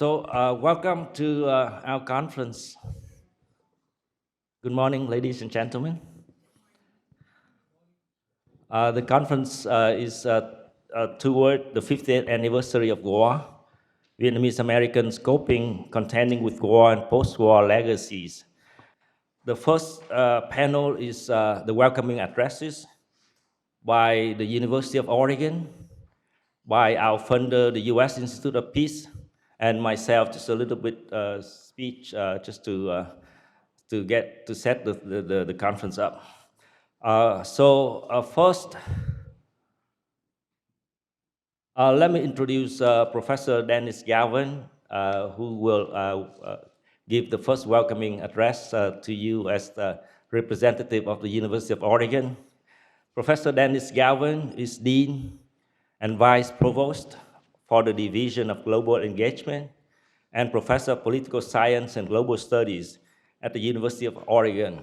Welcome to our conference. Good morning, ladies and gentlemen. The conference is toward the 50th anniversary of war, Vietnamese Americans coping, contending with war and post-war legacies. The first panel is the welcoming addresses by the University of Oregon, by our funder, the U.S. Institute of Peace, and myself, just a little bit speech just to set the conference up. First, let me introduce Professor Dennis Galvin, who will give the first welcoming address to you as the representative of the University of Oregon. Professor Dennis Galvin is Dean and Vice Provost for the Division of Global Engagement and Professor of Political Science and Global Studies at the University of Oregon.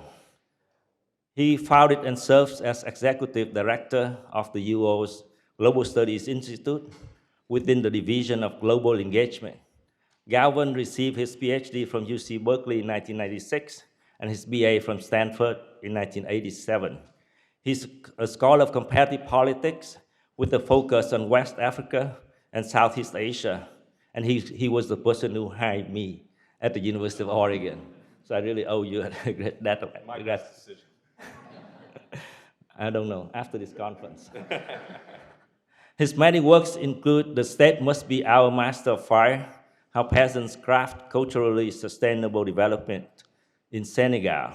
He founded and serves as Executive Director of the UO's Global Studies Institute within the Division of Global Engagement. Galvin received his PhD from UC Berkeley in 1996 and his BA from Stanford in 1987. He's a scholar of comparative politics with a focus on West Africa and Southeast Asia. And he was the person who hired me at the University of Oregon. So I really owe you that. My best decision. I don't know, after this conference. His many works include The State Must Be Our Master of Fire, How Peasants Craft Culturally Sustainable Development in Senegal,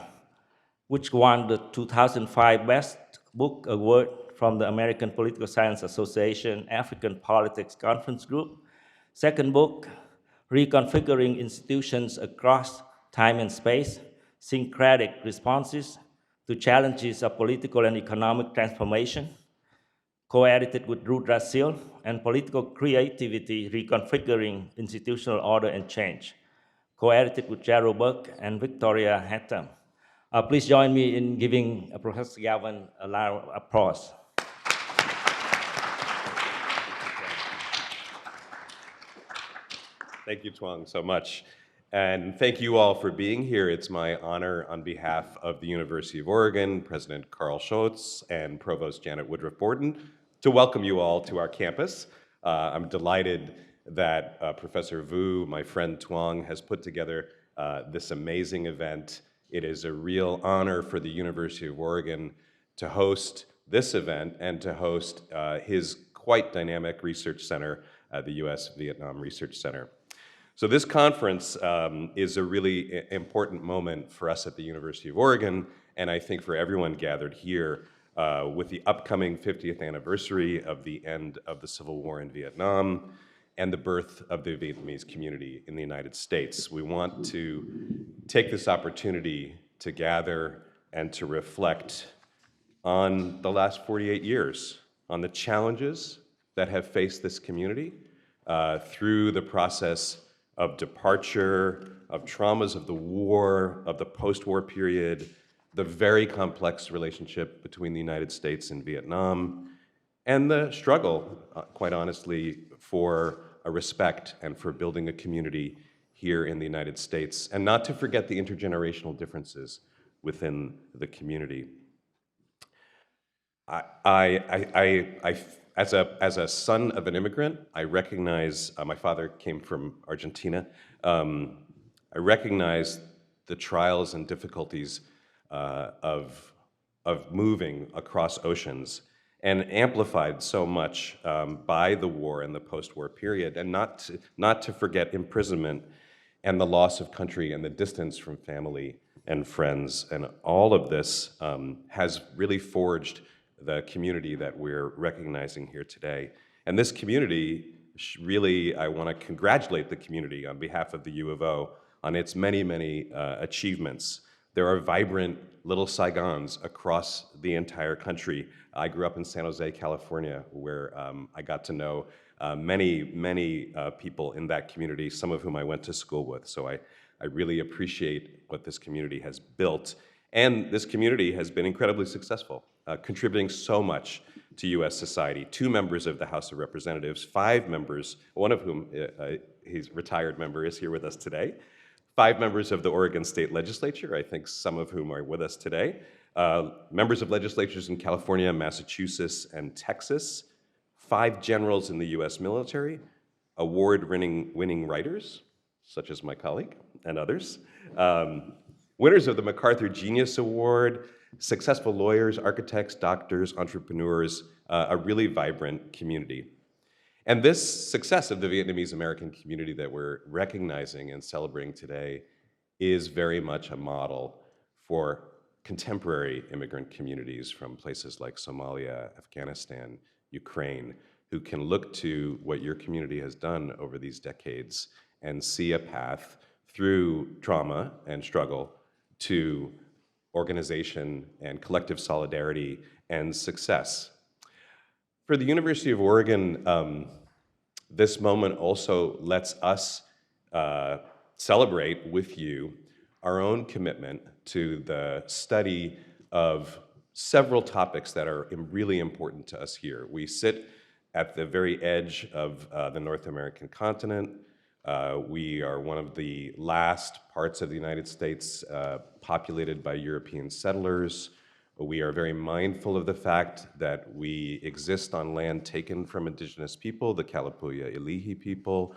which won the 2005 Best Book Award from the American Political Science Association African Politics Conference Group. Second book, Reconfiguring Institutions Across Time and Space, Syncretic Responses to Challenges of Political and Economic Transformation, co-edited with Ruth Rasil, and Political Creativity, Reconfiguring Institutional Order and Change, co-edited with Gerald Burke and Victoria Hatham. Please join me in giving Professor Galvin a loud applause. Thank you, Tuong, so much. And thank you all for being here. It's my honor on behalf of the University of Oregon, President Carl Schultz, and Provost Janet Woodruff Borden, to welcome you all to our campus. I'm delighted that Professor Vu, my friend Tuong, has put together this amazing event. It is a real honor for the University of Oregon to host this event and to host his quite dynamic research center, the U.S. Vietnam Research Center. So this conference is a really important moment for us at the University of Oregon, and I think for everyone gathered here with the upcoming 50th anniversary of the end of the Civil War in Vietnam and the birth of the Vietnamese community in the United States. We want to take this opportunity to gather and to reflect on the last 48 years, on the challenges that have faced this community through the process of departure, of traumas of the war, of the post-war period, the very complex relationship between the United States and Vietnam, and the struggle, quite honestly, for a respect and for building a community here in the United States, and not to forget the intergenerational differences within the community. As a son of an immigrant, I recognize, my father came from Argentina, I recognize the trials and difficulties of moving across oceans, and amplified so much by the war and the post-war period, and not to forget imprisonment and the loss of country and the distance from family and friends. And all of this has really forged the community that we're recognizing here today. And this community, really, I want to congratulate the community on behalf of the U of O on its many, many achievements. There are vibrant little Saigons across the entire country. I grew up in San Jose, California, where I got to know many people in that community, some of whom I went to school with. So I really appreciate what this community has built. And this community has been incredibly successful, contributing so much to U.S. society. 2 members of the House of Representatives, 5 members, one of whom He's retired member, is here with us today. 5 members of the Oregon State Legislature, I think some of whom are with us today. Members of legislatures in California, Massachusetts, and Texas. 5 generals in the US military. Award-winning writers, such as my colleague and others. Winners of the MacArthur Genius Award, successful lawyers, architects, doctors, entrepreneurs, a really vibrant community. And this success of the Vietnamese American community that we're recognizing and celebrating today is very much a model for contemporary immigrant communities from places like Somalia, Afghanistan, Ukraine, who can look to what your community has done over these decades and see a path through trauma and struggle to organization and collective solidarity and success. For the University of Oregon, this moment also lets us celebrate with you our own commitment to the study of several topics that are really important to us here. We sit at the very edge of the North American continent. We are one of the last parts of the United States populated by European settlers. We are very mindful of the fact that we exist on land taken from indigenous people, the Kalapuya Ilihi people.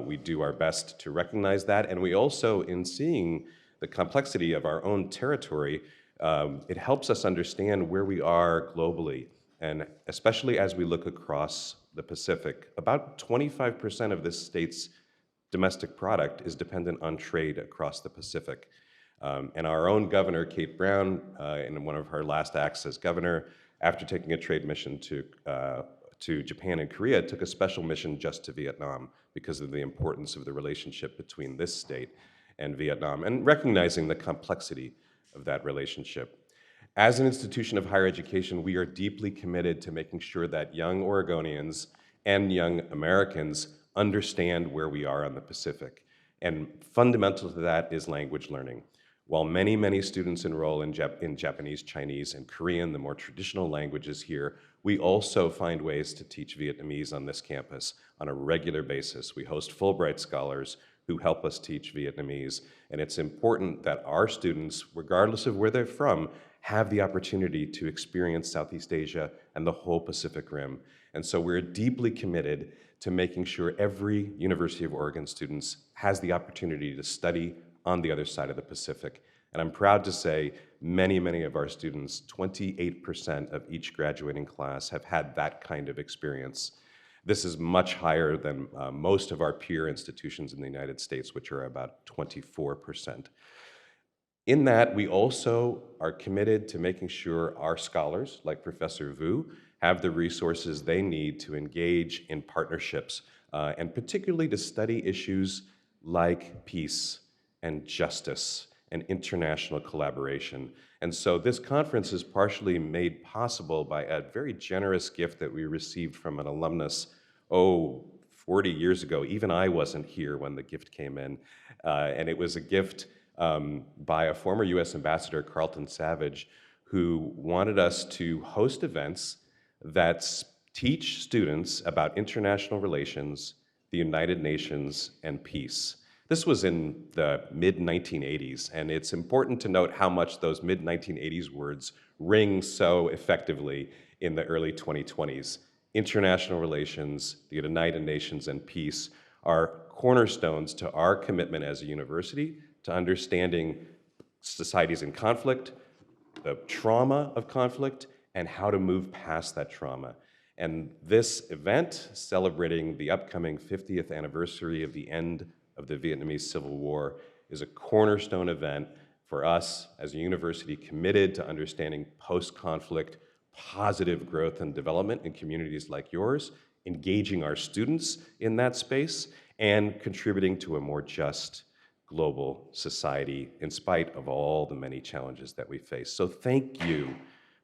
We do our best to recognize that, and we also, in seeing the complexity of our own territory, it helps us understand where we are globally, and especially as we look across the Pacific. About 25% of this state's domestic product is dependent on trade across the Pacific. And our own governor, Kate Brown, in one of her last acts as governor, after taking a trade mission to Japan and Korea, took a special mission just to Vietnam because of the importance of the relationship between this state and Vietnam, and recognizing the complexity of that relationship. As an institution of higher education, we are deeply committed to making sure that young Oregonians and young Americans understand where we are on the Pacific. And fundamental to that is language learning. While many, many students enroll in Japanese, Chinese, and Korean, the more traditional languages here, we also find ways to teach Vietnamese on this campus on a regular basis. We host Fulbright scholars who help us teach Vietnamese, and it's important that our students, regardless of where they're from, have the opportunity to experience Southeast Asia and the whole Pacific Rim. And so we're deeply committed to making sure every University of Oregon student has the opportunity to study on the other side of the Pacific. And I'm proud to say many, many of our students, 28% of each graduating class, have had that kind of experience. This is much higher than most of our peer institutions in the United States, which are about 24%. In that, we also are committed to making sure our scholars, like Professor Vu, have the resources they need to engage in partnerships, and particularly to study issues like peace and justice and international collaboration. And so this conference is partially made possible by a very generous gift that we received from an alumnus, 40 years ago. Even I wasn't here when the gift came in. And it was a gift by a former US ambassador, Carlton Savage, who wanted us to host events that teach students about international relations, the United Nations, and peace. This was in the mid-1980s, and it's important to note how much those mid-1980s words ring so effectively in the early 2020s. International relations, the United Nations, and peace are cornerstones to our commitment as a university to understanding societies in conflict, the trauma of conflict, and how to move past that trauma. And this event, celebrating the upcoming 50th anniversary of the end of the Vietnamese Civil War, is a cornerstone event for us as a university committed to understanding post-conflict positive growth and development in communities like yours, engaging our students in that space, and contributing to a more just global society in spite of all the many challenges that we face. So thank you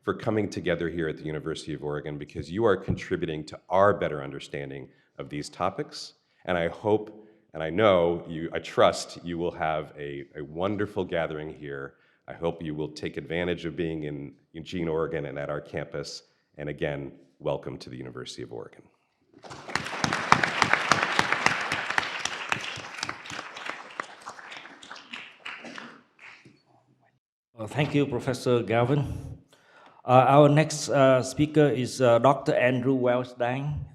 for coming together here at the University of Oregon, because you are contributing to our better understanding of these topics. And I hope, and I know, I trust you will have a wonderful gathering here. I hope you will take advantage of being in Eugene, Oregon, and at our campus. And again, welcome to the University of Oregon. Thank you, Professor Galvin. Our next speaker is Dr. Andrew Wells-Dang,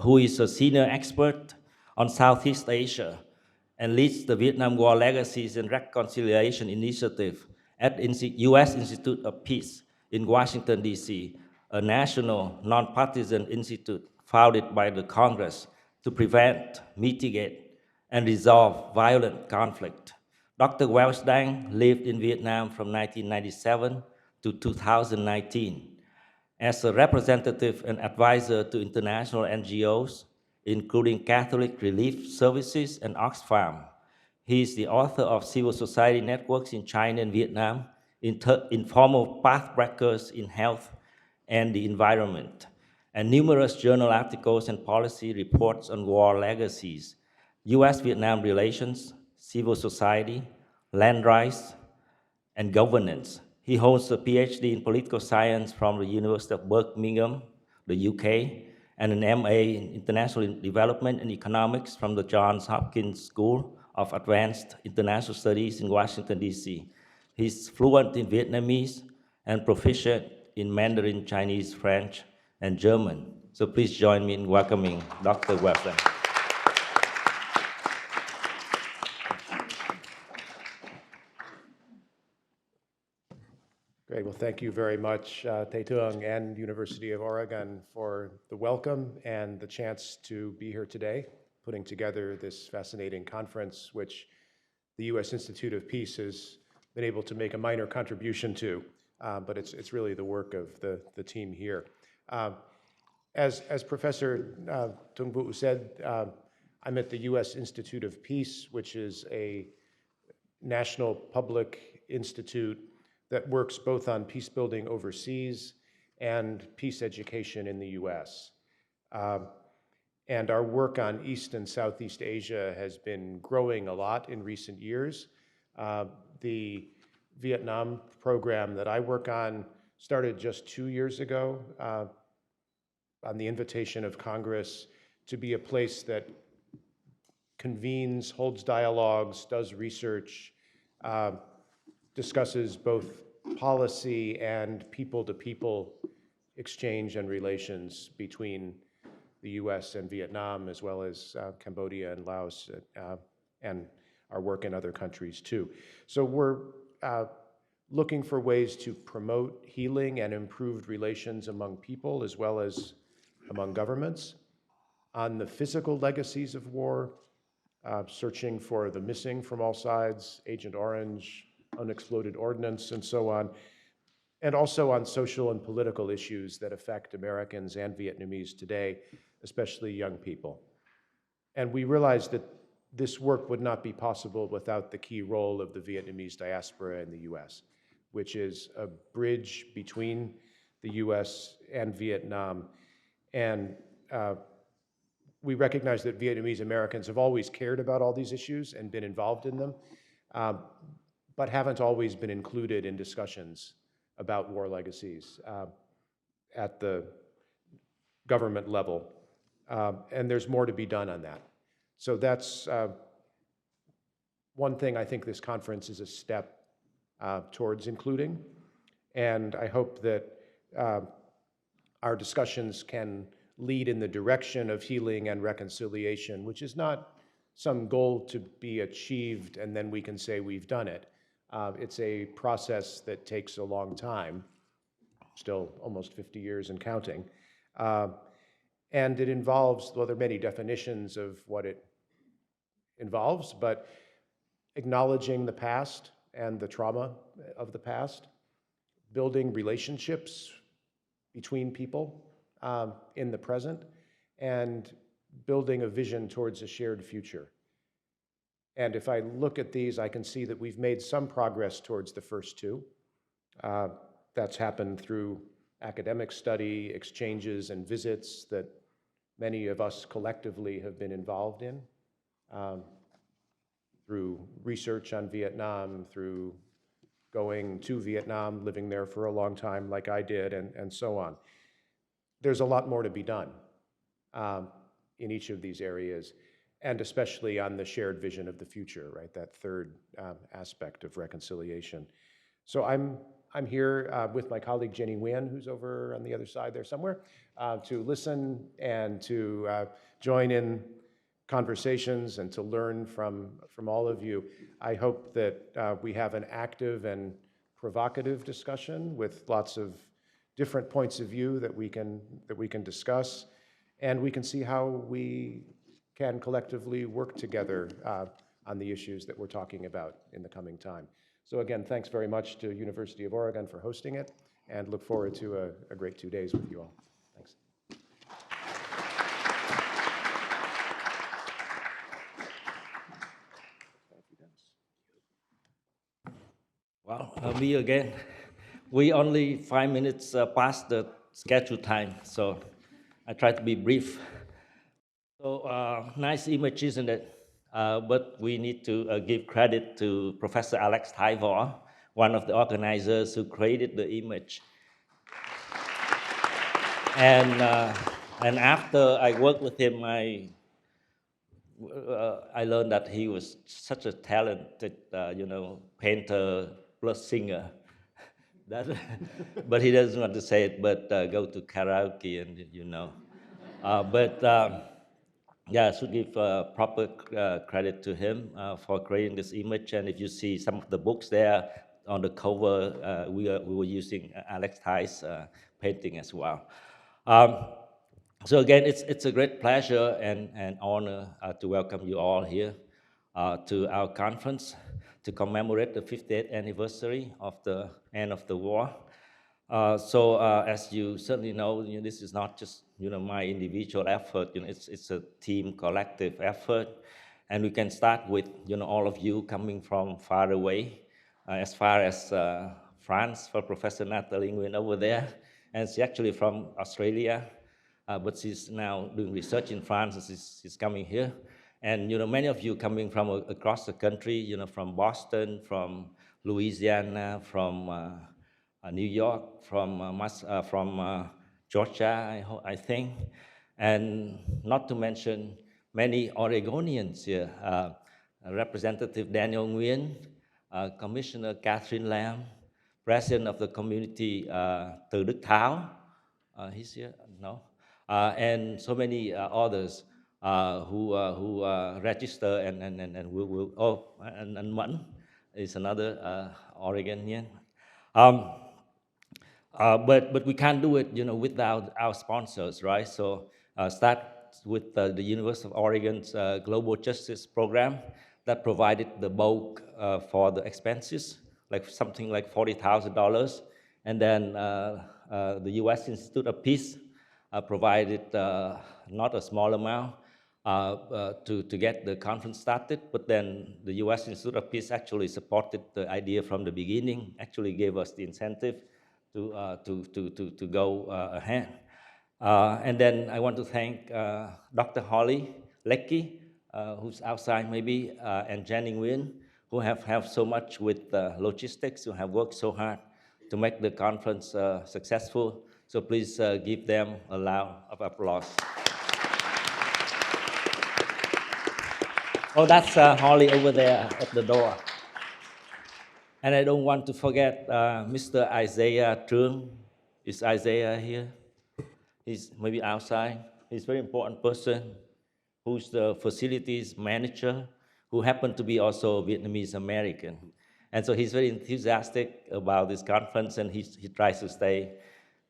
who is a senior expert on Southeast Asia and leads the Vietnam War Legacies and Reconciliation Initiative at U.S. Institute of Peace in Washington, D.C., a national nonpartisan institute founded by the Congress to prevent, mitigate, and resolve violent conflict. Dr. Wells-Dang lived in Vietnam from 1997 to 2019 as a representative and advisor to international NGOs, including Catholic Relief Services and Oxfam. He is the author of Civil Society Networks in China and Vietnam, Informal Pathbreakers in Health and the Environment, and numerous journal articles and policy reports on war legacies, U.S.-Vietnam relations, civil society, land rights, and governance. He holds a PhD in political science from the University of Birmingham, the UK, and an MA in international development and economics from the Johns Hopkins School of Advanced International Studies in Washington, D.C. He's fluent in Vietnamese and proficient in Mandarin, Chinese, French, and German. So please join me in welcoming Dr. Wells-Dang. Great. Well, thank you very much, Tay Tung and University of Oregon, for the welcome and the chance to be here today, putting together this fascinating conference, which the U.S. Institute of Peace has been able to make a minor contribution to, but it's really the work of the team here. As Professor Tung Vu said, I'm at the U.S. Institute of Peace, which is a national public institute that works both on peace building overseas and peace education in the US. And our work on East and Southeast Asia has been growing a lot in recent years. The Vietnam program that I work on started just 2 years ago on the invitation of Congress to be a place that convenes, holds dialogues, does research, discusses both policy and people-to-people exchange and relations between the US and Vietnam, as well as Cambodia and Laos, and our work in other countries too. So we're looking for ways to promote healing and improved relations among people, as well as among governments, on the physical legacies of war, searching for the missing from all sides, Agent Orange, unexploded ordnance, and so on, and also on social and political issues that affect Americans and Vietnamese today, especially young people. And we realized that this work would not be possible without the key role of the Vietnamese diaspora in the US, which is a bridge between the US and Vietnam. And we recognize that Vietnamese Americans have always cared about all these issues and been involved in them, but haven't always been included in discussions about war legacies at the government level. And there's more to be done on that. So that's one thing I think this conference is a step towards including. And I hope that our discussions can lead in the direction of healing and reconciliation, which is not some goal to be achieved and then we can say we've done it. It's a process that takes a long time, still almost 50 years and counting. And it involves, well, there are many definitions of what it involves, but acknowledging the past and the trauma of the past, building relationships between people in the present, and building a vision towards a shared future. And if I look at these, I can see that we've made some progress towards the first two. That's happened through academic study, exchanges, and visits that many of us collectively have been involved in, through research on Vietnam, through going to Vietnam, living there for a long time like I did, and so on. There's a lot more to be done in each of these areas, and especially on the shared vision of the future, right? That third aspect of reconciliation. So I'm here with my colleague Jenny Nguyen, who's over on the other side there somewhere, to listen and to join in conversations and to learn from all of you. I hope that we have an active and provocative discussion with lots of different points of view that we can discuss, and we can see how we can collectively work together on the issues that we're talking about in the coming time. So again, thanks very much to University of Oregon for hosting it, and look forward to a great 2 days with you all. Thanks. Well, me again. We only 5 minutes past the scheduled time, so I try to be brief. So nice image, isn't it? But we need to give credit to Professor Alex Tivor, one of the organizers who created the image. And after I worked with him, I learned that he was such a talented, painter plus singer. But he doesn't want to say it, but go to karaoke and, yeah, I should give proper credit to him for creating this image. And if you see some of the books there on the cover, we were using Alex Tai's painting as well. So again, it's a great pleasure and honor to welcome you all here to our conference to commemorate the 50th anniversary of the end of the war. So as you certainly know, this is not just my individual effort. It's a team, collective effort, and we can start with all of you coming from far away, as far as France for Professor Natalie Nguyen over there, and she's actually from Australia, but she's now doing research in France. And she's coming here, and many of you coming from across the country, from Boston, from Louisiana, from New York, from Georgia, I think, and not to mention many Oregonians here. Representative Daniel Nguyen, Commissioner Catherine Lam, President of the community Từ Đức Tháo, he's here, no, and so many others who register and will and Mẫn is another Oregonian. But we can't do it, without our sponsors, right? So start with the University of Oregon's Global Justice Program that provided the bulk for the expenses, like something like $40,000, and then the U.S. Institute of Peace provided not a small amount to get the conference started, but then the U.S. Institute of Peace actually supported the idea from the beginning, actually gave us the incentive to go ahead. And then I want to thank Dr. Holly Leckie, who's outside maybe, and Jenny Nguyen, who have helped so much with logistics, who have worked so hard to make the conference successful. So please give them a round of applause. Oh, that's Holly over there at the door. And I don't want to forget Mr. Isaiah Trung. Is Isaiah here? He's maybe outside. He's a very important person who's the facilities manager, who happened to be also Vietnamese American. And so he's very enthusiastic about this conference, and he tries to stay.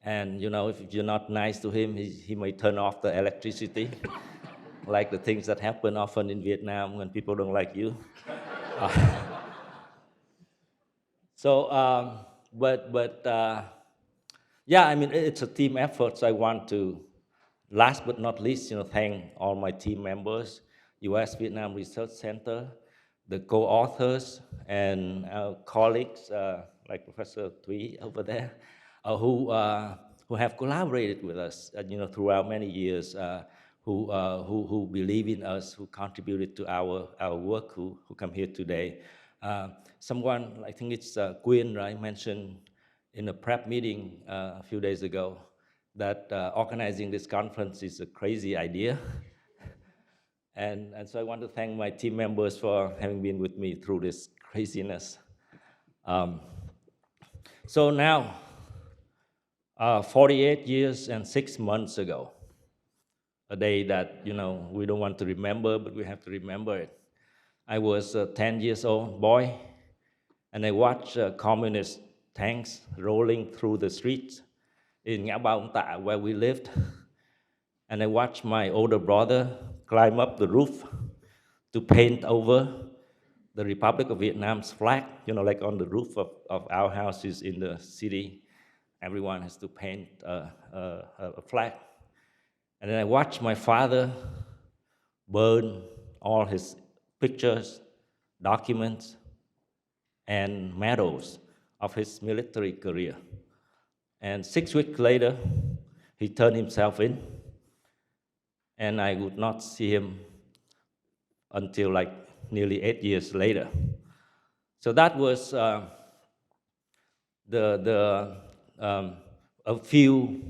And if you're not nice to him, he may turn off the electricity, like the things that happen often in Vietnam when people don't like you. So, yeah, I mean, it's a team effort, so I want to, last but not least, thank all my team members, U.S. Vietnam Research Center, the co-authors, and our colleagues, like Professor Thuy over there, who have collaborated with us, throughout many years, who believe in us, who contributed to our work, who come here today. Someone, I think it's Quyên, right, mentioned in a prep meeting a few days ago that organizing this conference is a crazy idea. And so I want to thank my team members for having been with me through this craziness. So now, 48 years and 6 months ago, a day that, we don't want to remember, but we have to remember it. I was a 10 years old boy, and I watched communist tanks rolling through the streets in Ngã Ba Ông Tạ, where we lived. And I watched my older brother climb up the roof to paint over the Republic of Vietnam's flag, like on the roof of our houses in the city. Everyone has to paint a flag. And then I watched my father burn all his pictures, documents, and medals of his military career. And 6 weeks later, he turned himself in, and I would not see him until like nearly 8 years later. So that was a few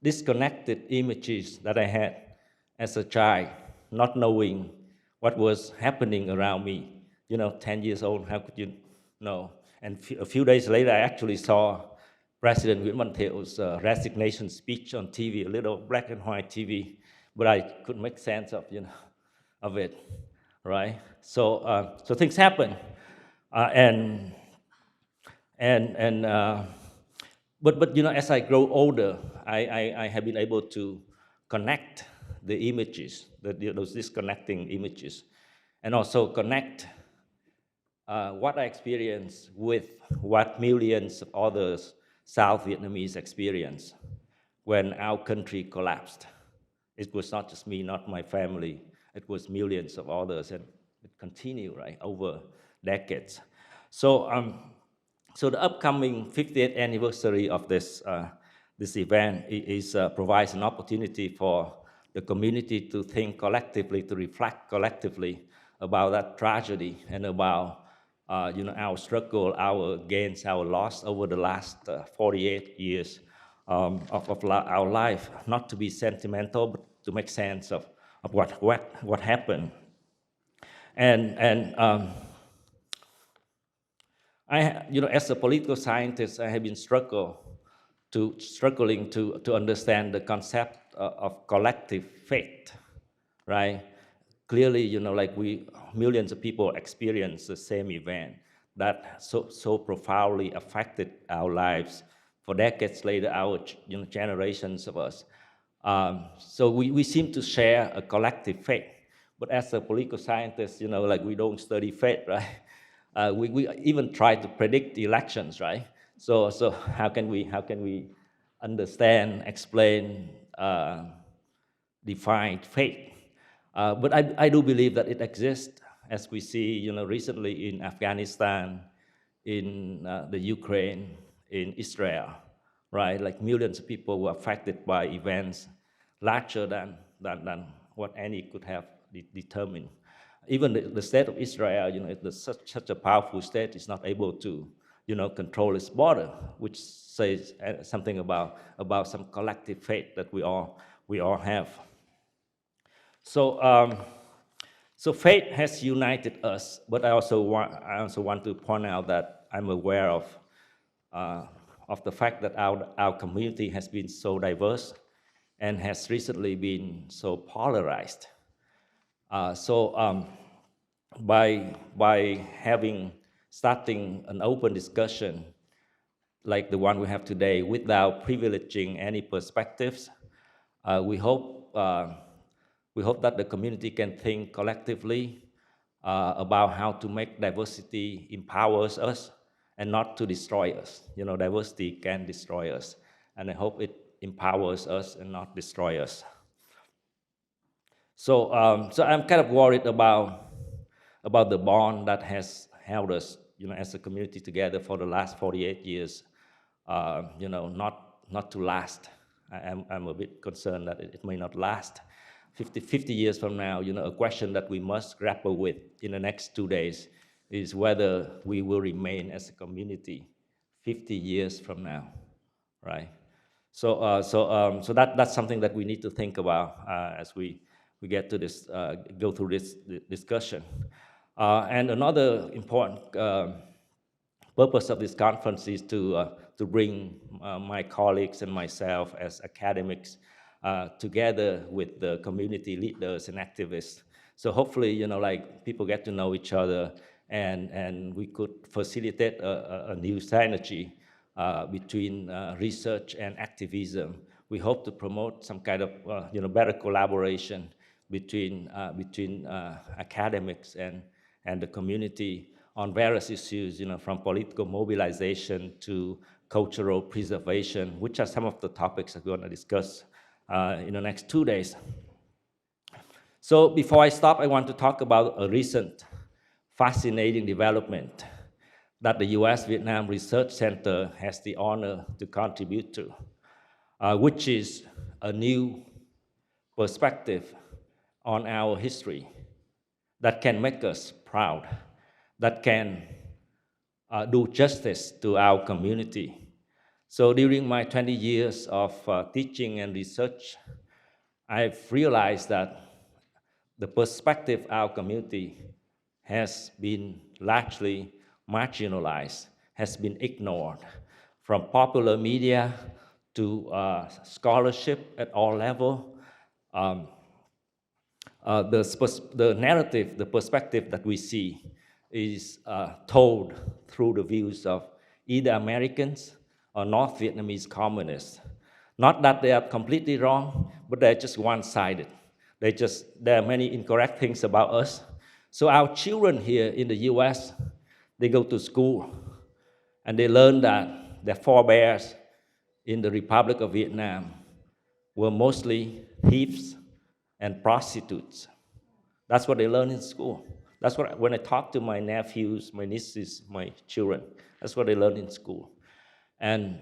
disconnected images that I had as a child, not knowing what was happening around me. 10 years old, how could you know? And a few days later, I actually saw President Nguyễn Văn Thiệu resignation speech on TV, a little black and white TV, but I couldn't make sense of, of it, right? So things happen, but as I grow older, I have been able to connect the images, those disconnecting images, and also connect what I experienced with what millions of others South Vietnamese experienced when our country collapsed. It was not just me, not my family. It was millions of others, and it continued, right, over decades. So the upcoming 50th anniversary of this event provides an opportunity for the community to think collectively, to reflect collectively about that tragedy and about our struggle, our gains, our loss over the last 48 years of our life. Not to be sentimental, but to make sense of what happened. And as a political scientist, I have been struggling to understand the concept of collective fate, right? Clearly, millions of people experience the same event that so profoundly affected our lives for decades later, our generations of us. So we seem to share a collective fate, but as a political scientist, we don't study fate, right? We even try to predict the elections, right? So how can we understand, explain, define fate? But I do believe that it exists, as we see, recently in Afghanistan, in the Ukraine, in Israel, right? Like millions of people were affected by events larger than what any could have determined. Even the state of Israel, it's such a powerful state, is not able to, control its border, which says something about some collective fate that we all have. So fate has united us, but I also want to point out that I'm aware of the fact that our community has been so diverse and has recently been so polarized. By starting an open discussion like the one we have today, without privileging any perspectives, we hope that the community can think collectively about how to make diversity empowers us and not to destroy us. Diversity can destroy us, and I hope it empowers us and not destroy us. So I'm kind of worried about the bond that has held us, as a community together for the last 48 years, not to last. I'm a bit concerned that it may not last. 50 years from now, a question that we must grapple with in the next 2 days is whether we will remain as a community 50 years from now, right? So that's something that we need to think about as we get to this, go through this discussion. And another important Purpose of this conference is to bring my colleagues and myself as academics together with the community leaders and activists. So hopefully, like people get to know each other, and we could facilitate a new synergy between research and activism. We hope to promote some kind of better collaboration between academics and the community on various issues, from political mobilization to cultural preservation, which are some of the topics that we're going to discuss in the next 2 days. So before I stop, I want to talk about a recent fascinating development that the U.S.-Vietnam Research Center has the honor to contribute to, which is a new perspective on our history that can make us proud, that can do justice to our community. So during my 20 years of teaching and research, I've realized that the perspective our community has been largely marginalized, has been ignored, from popular media to scholarship at all levels. The narrative, the perspective that we see is told through the views of either Americans or North Vietnamese communists. Not that they are completely wrong, but they're just one-sided. There are many incorrect things about us. So our children here in the US, they go to school and they learn that their forebears in the Republic of Vietnam were mostly thieves and prostitutes. That's what they learn in school. That's what, when I talk to my nephews, my nieces, my children, that's what they learn in school. And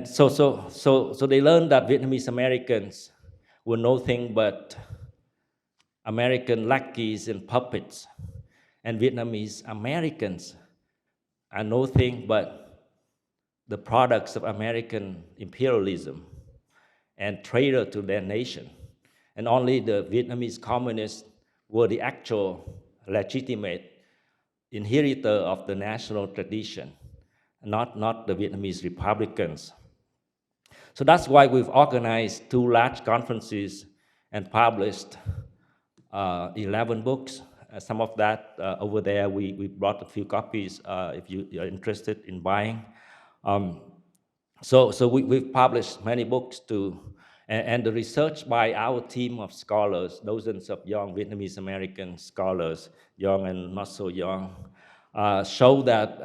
so they learned that Vietnamese Americans were nothing but American lackeys and puppets, and Vietnamese Americans are nothing but the products of American imperialism and traitor to their nation. And only the Vietnamese communists were the actual legitimate inheritor of the national tradition, not the Vietnamese Republicans. So that's why we've organized 2 large conferences and published 11 books. Some of that over there, we brought a few copies if you are interested in buying. So we've published many books too, and the research by our team of scholars, dozens of young Vietnamese American scholars, young and not so young, show that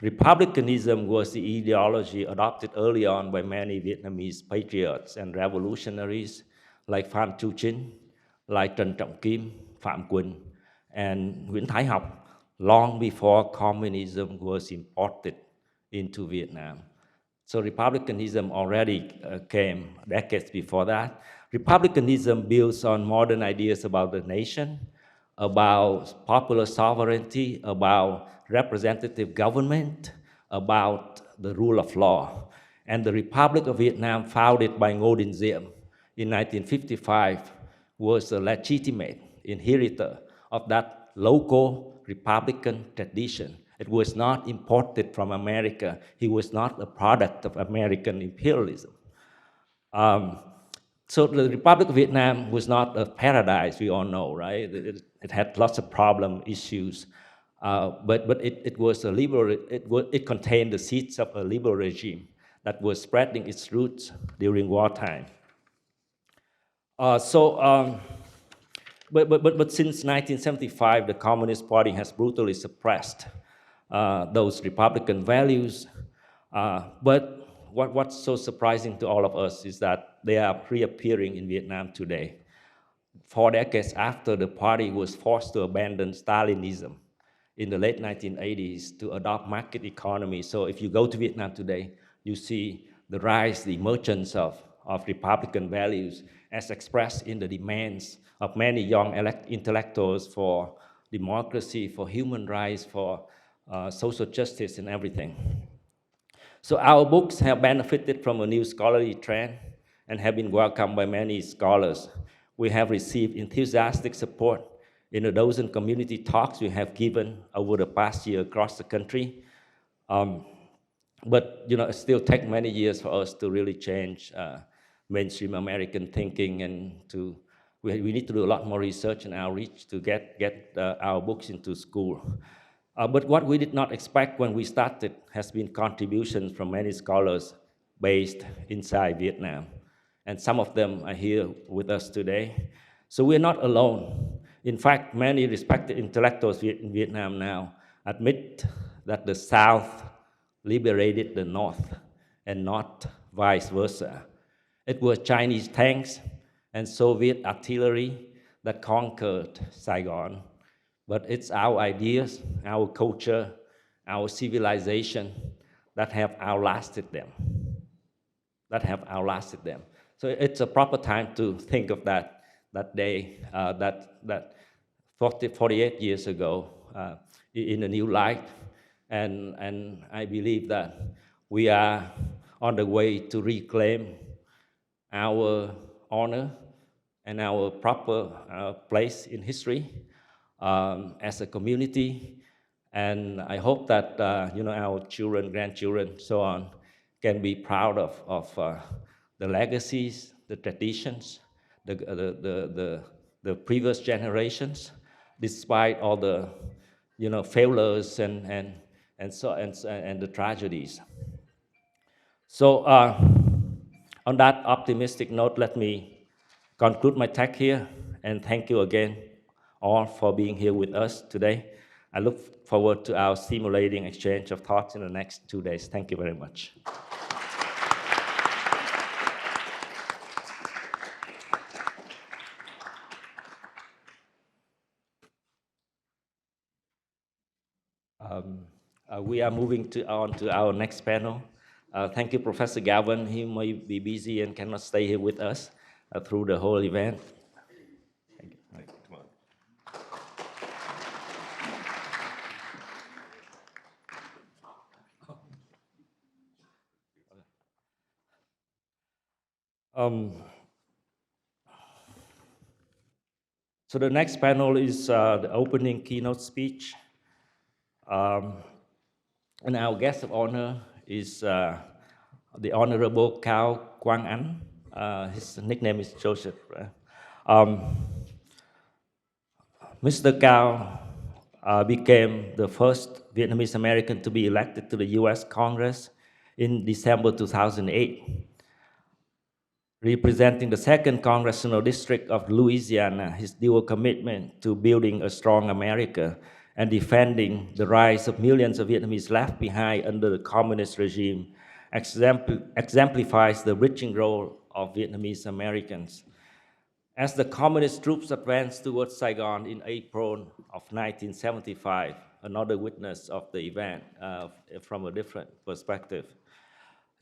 republicanism was the ideology adopted early on by many Vietnamese patriots and revolutionaries like Phan Chu Trinh, like Trần Trọng Kim, Phạm Quỳnh, and Nguyễn Thái Học, long before communism was imported into Vietnam. So republicanism already came decades before that. Republicanism builds on modern ideas about the nation, about popular sovereignty, about representative government, about the rule of law. And the Republic of Vietnam, founded by Ngô Đình Diệm in 1955, was a legitimate inheritor of that local Republican tradition. It was not imported from America. He was not a product of American imperialism. So the Republic of Vietnam was not a paradise, we all know, right? It had lots of problem issues, but it was a liberal. It contained the seeds of a liberal regime that was spreading its roots during wartime. But since 1975, the Communist Party has brutally suppressed those Republican values. But what's so surprising to all of us is that they are reappearing in Vietnam today, 4 decades after the party was forced to abandon Stalinism in the late 1980s to adopt market economy. So if you go to Vietnam today, you see the rise, the emergence of Republican values as expressed in the demands of many young intellectuals for democracy, for human rights, for social justice and everything. So our books have benefited from a new scholarly trend and have been welcomed by many scholars. We have received enthusiastic support in a dozen community talks we have given over the past year across the country. But it still takes many years for us to really change mainstream American thinking, and we need to do a lot more research and outreach to get our books into school. But what we did not expect when we started has been contributions from many scholars based inside Vietnam. And some of them are here with us today. So we're not alone. In fact, many respected intellectuals in Vietnam now admit that the South liberated the North and not vice versa. It was Chinese tanks and Soviet artillery that conquered Saigon. But it's our ideas, our culture, our civilization that have outlasted them. So it's a proper time to think of that day, that 48 years ago, in a new light. And I believe that we are on the way to reclaim our honor and our proper place in history as a community. And I hope that our children, grandchildren, so on, can be proud of the legacies, the traditions, the previous generations, despite all the failures and the tragedies. So on that optimistic note, let me conclude my talk here, and thank you again all for being here with us today. I look forward to our stimulating exchange of thoughts in the next 2 days. Thank you very much. We are moving on to our next panel. Thank you, Professor Galvin. He may be busy and cannot stay here with us through the whole event. Thank you. Come on. So the next panel is the opening keynote speech. And our guest of honor is the Honorable Cao Quang Anh. His nickname is Joseph. Mr. Cao became the first Vietnamese American to be elected to the US Congress in December 2008, representing the 2nd Congressional District of Louisiana. His dual commitment to building a strong America and defending the rights of millions of Vietnamese left behind under the communist regime exemplifies the enriching role of Vietnamese Americans. As the communist troops advanced towards Saigon in April of 1975, another witness of the event from a different perspective,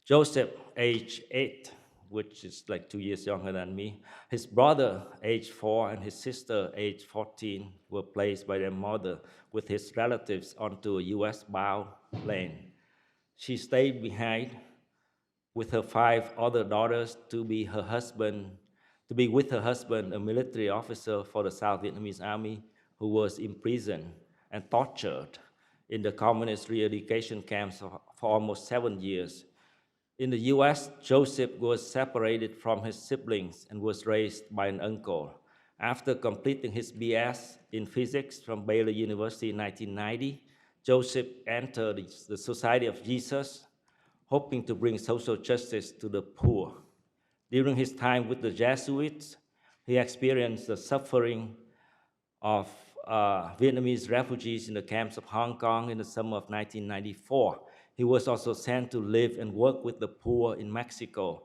Joseph, age 8, which is like 2 years younger than me, his brother, age 4, and his sister, age 14, were placed by their mother with his relatives onto a US-bound plane. She stayed behind with her 5 other daughters to be with her husband, a military officer for the South Vietnamese Army, who was imprisoned and tortured in the communist re-education camps for almost 7 years. In the US, Joseph was separated from his siblings and was raised by an uncle. After completing his BS in physics from Baylor University in 1990, Joseph entered the Society of Jesus, hoping to bring social justice to the poor. During his time with the Jesuits, he experienced the suffering of Vietnamese refugees in the camps of Hong Kong in the summer of 1994. He was also sent to live and work with the poor in Mexico,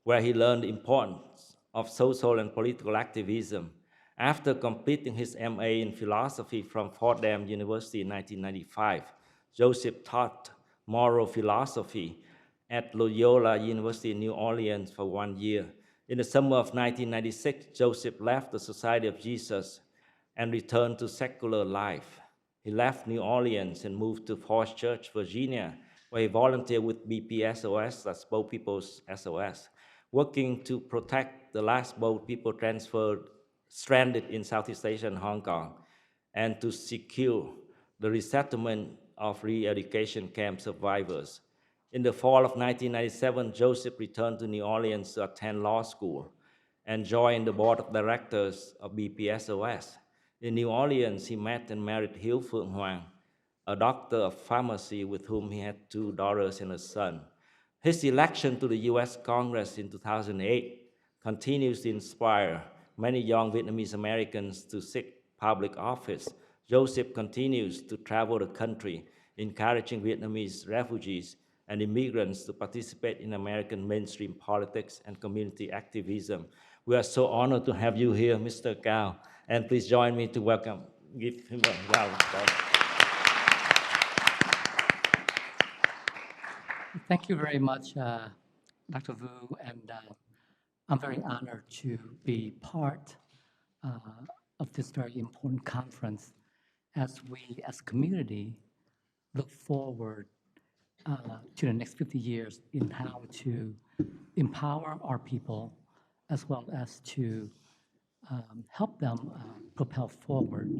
where he learned the importance of social and political activism. After completing his MA in philosophy from Fordham University in 1995, Joseph taught moral philosophy at Loyola University in New Orleans for 1 year. In the summer of 1996, Joseph left the Society of Jesus and returned to secular life. He left New Orleans and moved to Falls Church, Virginia, where he volunteered with BPSOS, that's Boat People's SOS, working to protect the last boat people transferred stranded in Southeast Asia and Hong Kong, and to secure the resettlement of re-education camp survivors. In the fall of 1997, Joseph returned to New Orleans to attend law school and joined the board of directors of BPSOS. In New Orleans, he met and married Hieu Phượng Hoàng, a doctor of pharmacy with whom he had 2 daughters and a son. His election to the US Congress in 2008 continues to inspire many young Vietnamese Americans to seek public office. Joseph continues to travel the country, encouraging Vietnamese refugees and immigrants to participate in American mainstream politics and community activism. We are so honored to have you here, Mr. Cao, and please join me to welcome, give him a round of applause. Thank you very much, Dr. Vu, and I'm very honored to be part of this very important conference as we, as a community, look forward to the next 50 years in how to empower our people as well as to help them propel forward.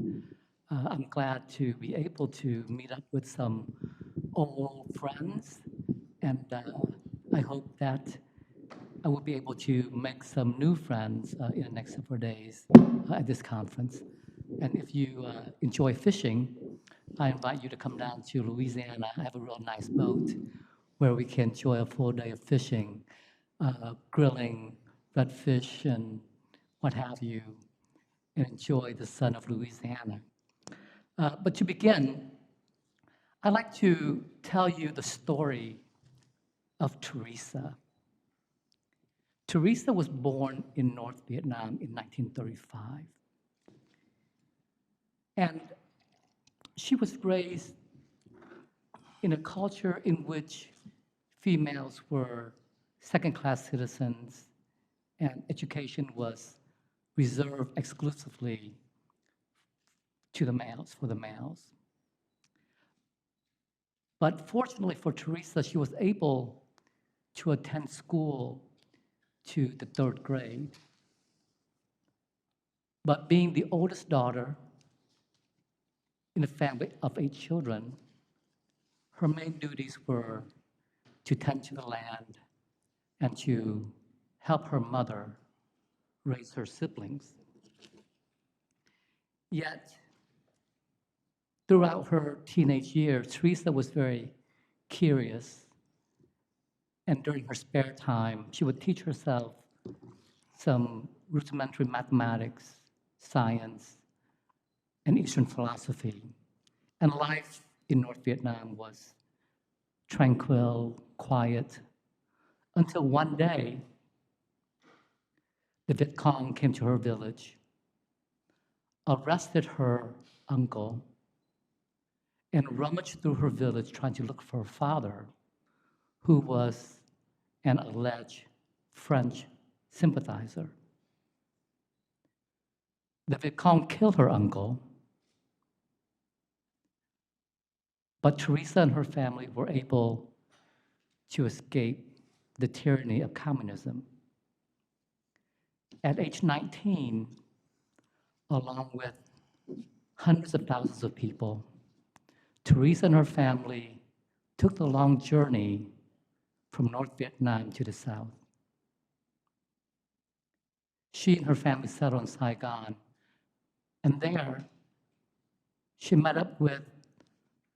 I'm glad to be able to meet up with some old friends, and I hope that I will be able to make some new friends in the next several days at this conference. And if you enjoy fishing, I invite you to come down to Louisiana. I have a real nice boat where we can enjoy a full day of fishing, grilling redfish and what have you, and enjoy the sun of Louisiana. But to begin, I'd like to tell you the story of Teresa. Teresa was born in North Vietnam in 1935. And she was raised in a culture in which females were second-class citizens and education was reserved exclusively to the males, for the males. But fortunately for Teresa, she was able to attend school to the 3rd grade. But being the oldest daughter in a family of 8 children, her main duties were to tend to the land and to help her mother raise her siblings. Yet, throughout her teenage years, Teresa was very curious, and during her spare time, she would teach herself some rudimentary mathematics, science, and Eastern philosophy. And life in North Vietnam was tranquil, quiet, until one day, the Viet Cong came to her village, arrested her uncle, and rummaged through her village trying to look for her father, who was an alleged French sympathizer. The Viet Cong killed her uncle, but Teresa and her family were able to escape the tyranny of communism. At age 19, along with hundreds of thousands of people, Teresa and her family took the long journey from North Vietnam to the south. She and her family settled in Saigon, and there she met up with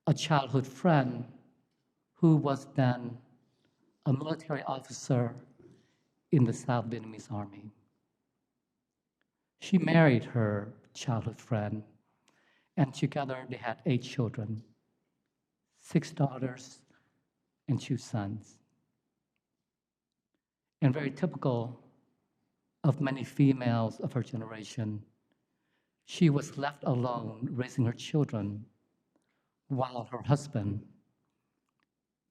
a childhood friend who was then a military officer in the South Vietnamese Army. She married her childhood friend, and together they had 8 children, 6 daughters and 2 sons. And very typical of many females of her generation, she was left alone raising her children while her husband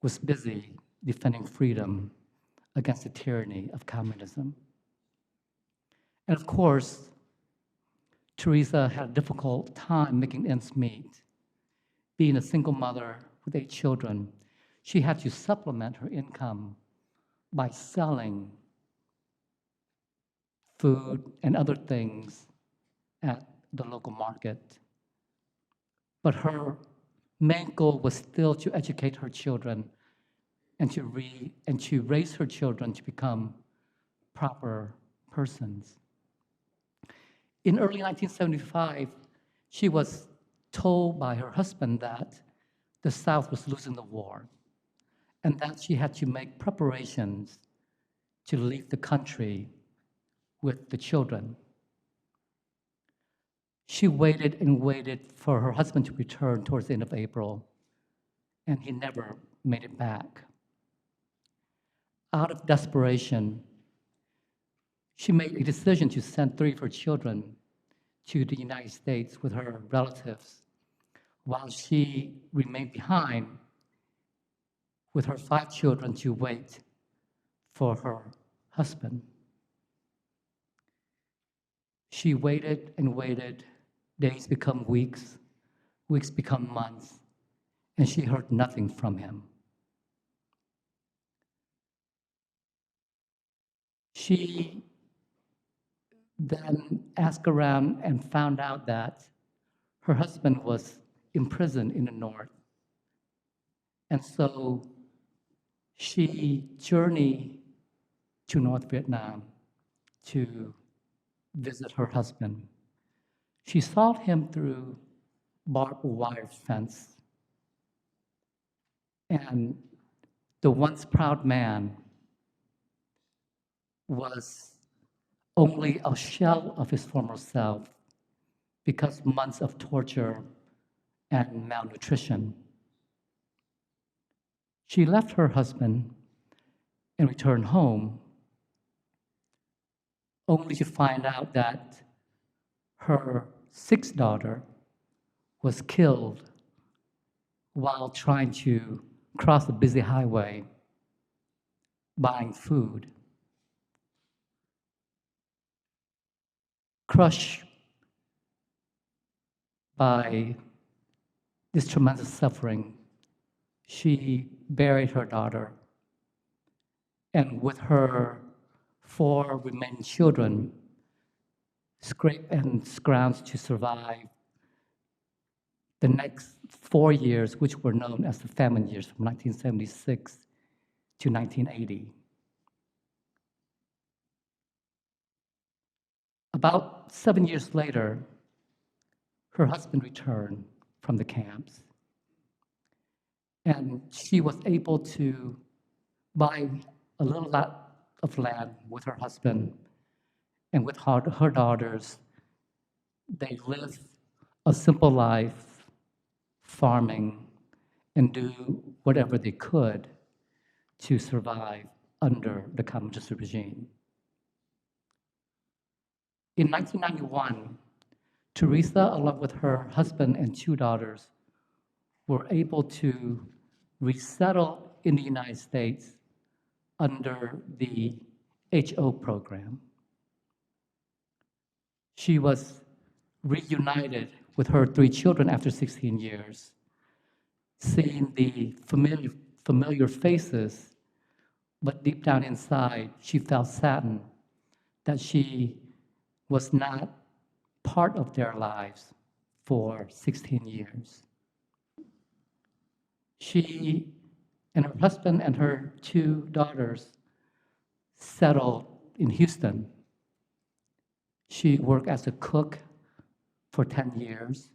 was busy defending freedom against the tyranny of communism. And of course, Teresa had a difficult time making ends meet. Being a single mother with 8 children, she had to supplement her income by selling food, and other things at the local market. But her main goal was still to educate her children and to raise her children to become proper persons. In early 1975, she was told by her husband that the South was losing the war and that she had to make preparations to leave the country with the children. She waited and waited for her husband to return towards the end of April, and he never made it back. Out of desperation, she made a decision to send 3 of her children to the United States with her relatives, while she remained behind with her 5 children to wait for her husband. She waited and waited. Days become weeks, weeks become months, and she heard nothing from him. She then asked around and found out that her husband was imprisoned in the north. And so she journeyed to North Vietnam to visit her husband. She saw him through barbed wire fence. And the once proud man was only a shell of his former self because months of torture and malnutrition. She left her husband and returned home, only to find out that her 6th daughter was killed while trying to cross a busy highway buying food. Crushed by this tremendous suffering, she buried her daughter, and with her 4 remaining children, scraped and scrounged to survive the next 4 years, which were known as the famine years from 1976 to 1980. About 7 years later, her husband returned from the camps, and she was able to buy a little lot of land with her husband, and with her daughters, they lived a simple life, farming, and do whatever they could to survive under the communist regime. In 1991, Teresa, along with her husband and 2 daughters, were able to resettle in the United States under the HO program. She was reunited with her 3 children after 16 years, seeing the familiar faces, but deep down inside, she felt saddened that she was not part of their lives for 16 years. She and her husband and her 2 daughters settled in Houston. She worked as a cook for 10 years,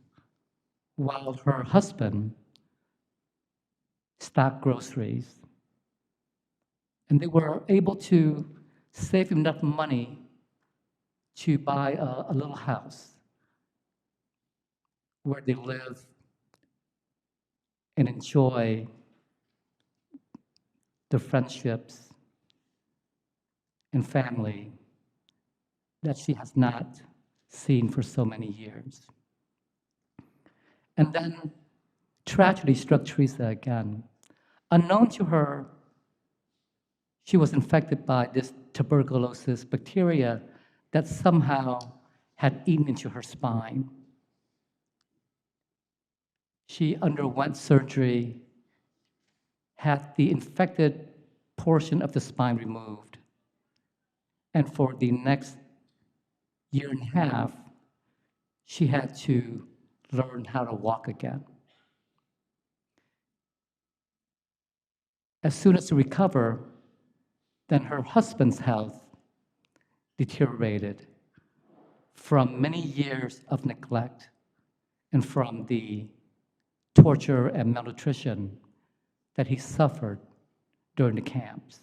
while her husband stocked groceries. And they were able to save enough money to buy a little house where they live and enjoy the friendships and family that she has not seen for so many years. And then tragedy struck Teresa again. Unknown to her, she was infected by this tuberculosis bacteria that somehow had eaten into her spine. She underwent surgery, had the infected portion of the spine removed, and for the next year and a half, she had to learn how to walk again. As soon as she recovered, then her husband's health deteriorated from many years of neglect and from the torture and malnutrition that he suffered during the camps.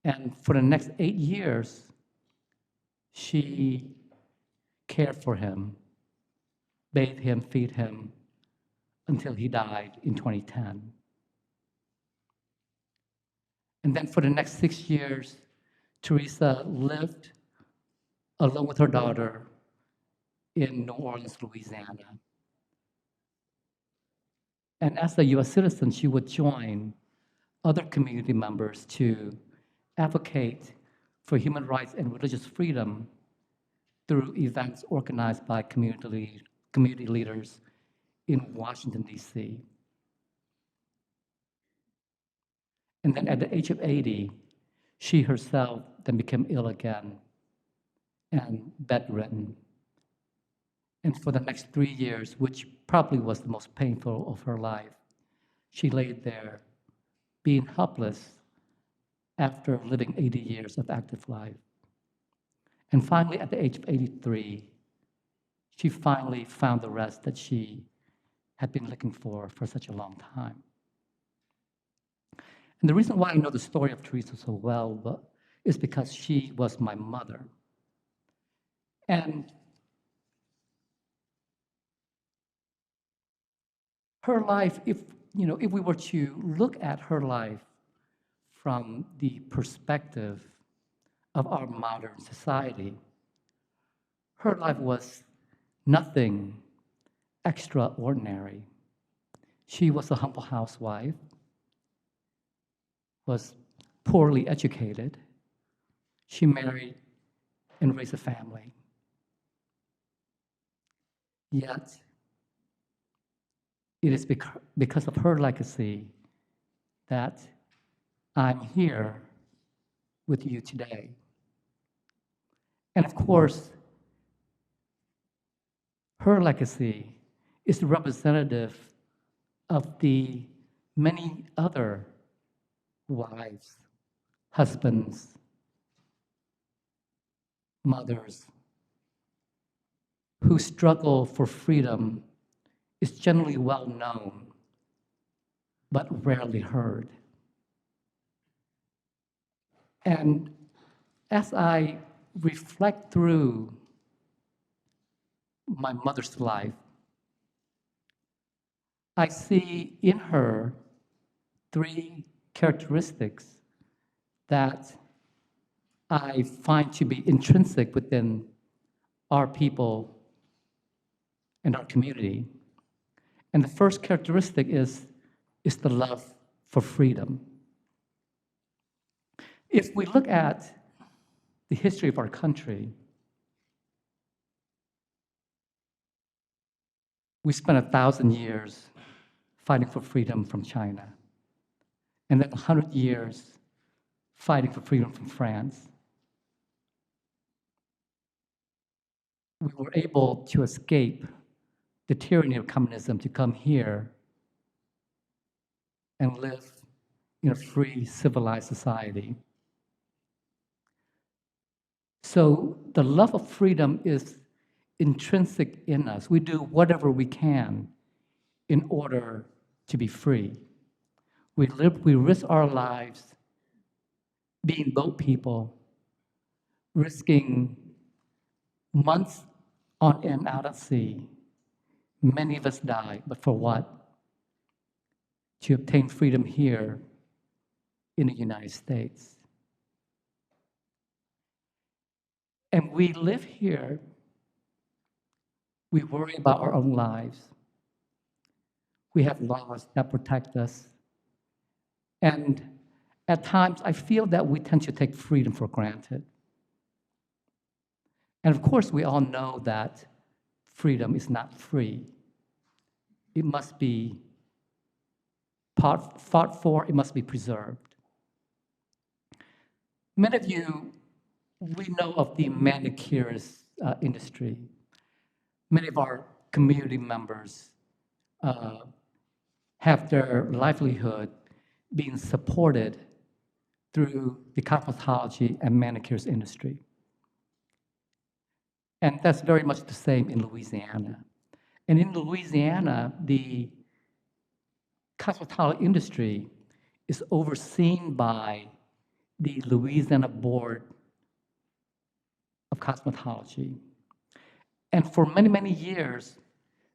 And for the next 8 years, she cared for him, bathed him, feed him, until he died in 2010. And then for the next 6 years, Teresa lived along with her daughter in New Orleans, Louisiana. And as a US citizen, she would join other community members to advocate for human rights and religious freedom through events organized by community leaders in Washington, D.C. And then at the age of 80, she herself then became ill again and bedridden. And for the next 3 years, which probably was the most painful of her life, she lay there being helpless after living 80 years of active life. And finally, at the age of 83, she finally found the rest that she had been looking for such a long time. And the reason why I know the story of Teresa so well is because she was my mother. And her life, if we were to look at her life from the perspective of our modern society, her life was nothing extraordinary. She was a humble housewife, was poorly educated. She married and raised a family. Yet, it is because of her legacy that I'm here with you today. And of course, her legacy is representative of the many other wives, husbands, mothers whose struggle for freedom is generally well known, but rarely heard. And as I reflect through my mother's life, I see in her 3 characteristics that I find to be intrinsic within our people and our community. And the first characteristic is the love for freedom. If we look at the history of our country, we spent 1,000 years fighting for freedom from China, and then 100 years fighting for freedom from France. We were able to escape the tyranny of communism to come here and live in a free, civilized society. So the love of freedom is intrinsic in us. We do whatever we can in order to be free. We risk our lives being boat people, risking months on end out at sea. Many of us die, but for what? To obtain freedom here in the United States. And we live here, we worry about our own lives. We have laws that protect us. And at times, I feel that we tend to take freedom for granted. And of course, we all know that freedom is not free. It must be fought for, it must be preserved. Many of you we know of the manicurist industry. Many of our community members have their livelihood being supported through the cosmetology and manicures industry. And that's very much the same in Louisiana. And in Louisiana, the cosmetology industry is overseen by the Louisiana Board of Cosmetology. And for many, many years,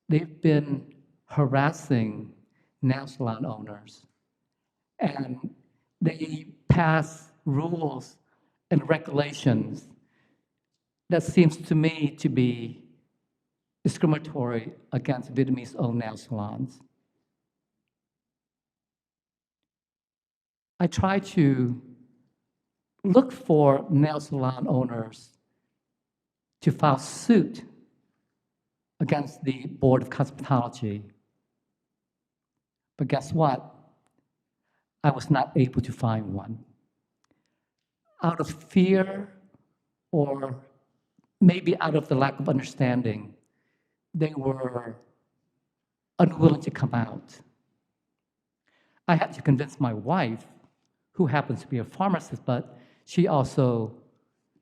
they've been harassing nail salon owners. And they pass rules and regulations that seems to me to be discriminatory against Vietnamese-owned nail salons. I try to look for nail salon owners to file suit against the Board of Cosmetology. But guess what? I was not able to find one. Out of fear or maybe out of the lack of understanding, they were unwilling to come out. I had to convince my wife, who happens to be a pharmacist, but she also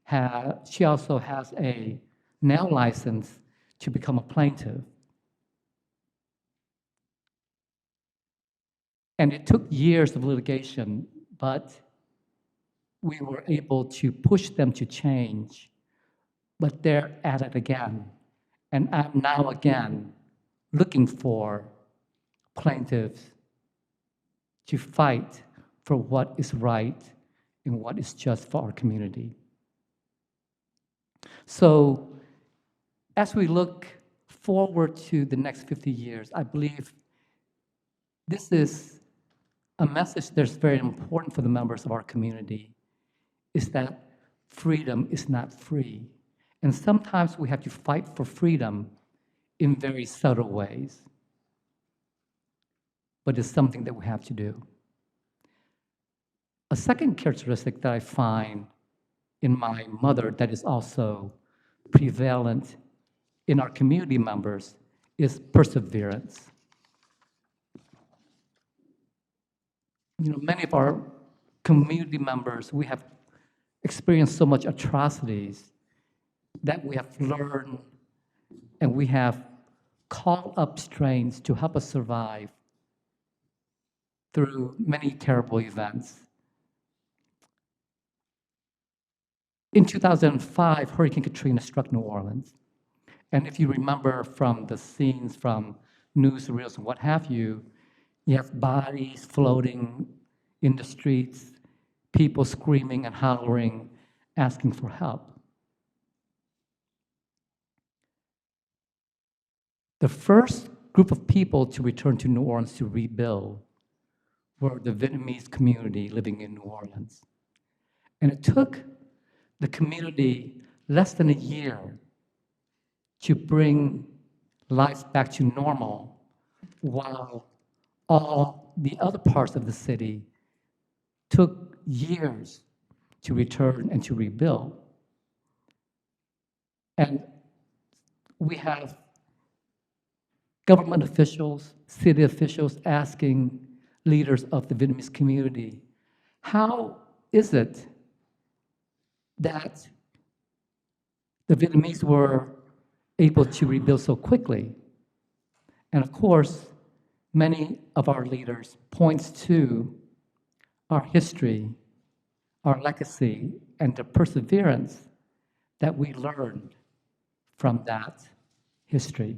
has a nail license to become a plaintiff. And it took years of litigation, but we were able to push them to change. But they're at it again. And I'm now again looking for plaintiffs to fight for what is right and what is just for our community. So as we look forward to the next 50 years, I believe this is a message that's very important for the members of our community, is that freedom is not free. And sometimes we have to fight for freedom in very subtle ways. But it's something that we have to do. A second characteristic that I find in my mother that is also prevalent in our community members is perseverance. You know, many of our community members, we have experienced so much atrocities that we have learned and we have called up strengths to help us survive through many terrible events. In 2005, Hurricane Katrina struck New Orleans. And if you remember from the scenes from newsreels and what have you, you have bodies floating in the streets, people screaming and hollering, asking for help. The first group of people to return to New Orleans to rebuild were the Vietnamese community living in New Orleans. And it took the community less than a year to bring life back to normal, while all the other parts of the city took years to return and to rebuild. And we have government officials, city officials asking leaders of the Vietnamese community, how is it that the Vietnamese were able to rebuild so quickly? And of course, many of our leaders points to our history, our legacy, and the perseverance that we learned from that history.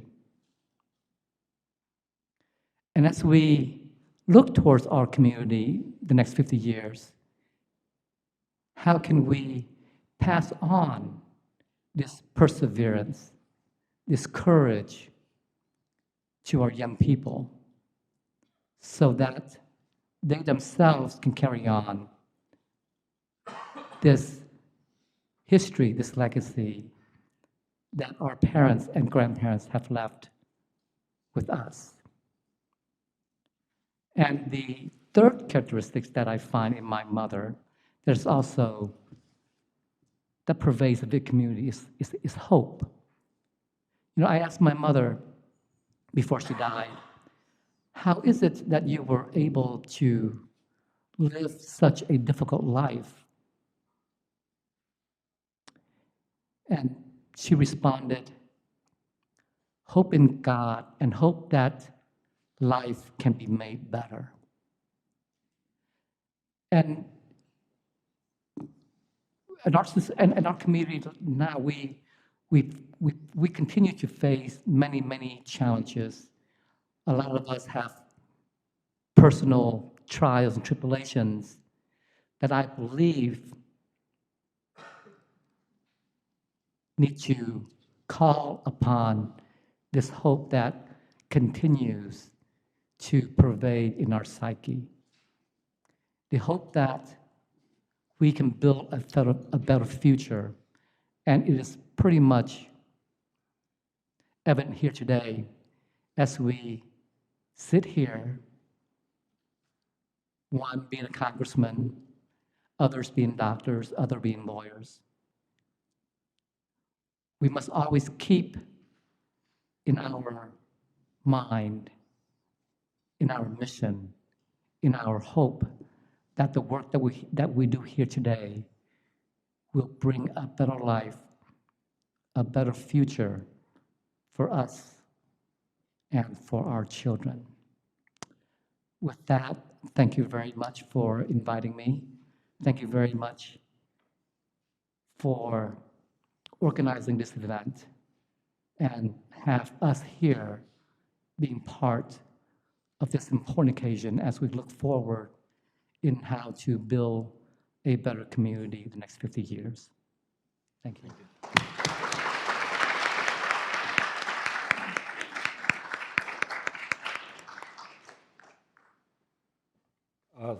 And as we look towards our community the next 50 years, how can we pass on this perseverance, this courage to our young people so that they themselves can carry on this history, this legacy that our parents and grandparents have left with us. And the third characteristic that I find in my mother that's also that pervades the Viet community is hope. You know, I asked my mother before she died, how is it that you were able to live such a difficult life? And she responded, hope in God and hope that life can be made better. And in our community now, we continue to face many, many challenges. A lot of us have personal trials and tribulations that I believe need to call upon this hope that continues to pervade in our psyche. The hope that we can build a better future. And it is pretty much evident here today as we sit here, one being a congressman, others being doctors, others being lawyers. We must always keep in our mind, in our mission, in our hope that the work that we do here today will bring a better life, a better future for us and for our children. With that, thank you very much for inviting me. Thank you very much for organizing this event and have us here being part of this important occasion as we look forward in how to build a better community in the next 50 years. Thank you.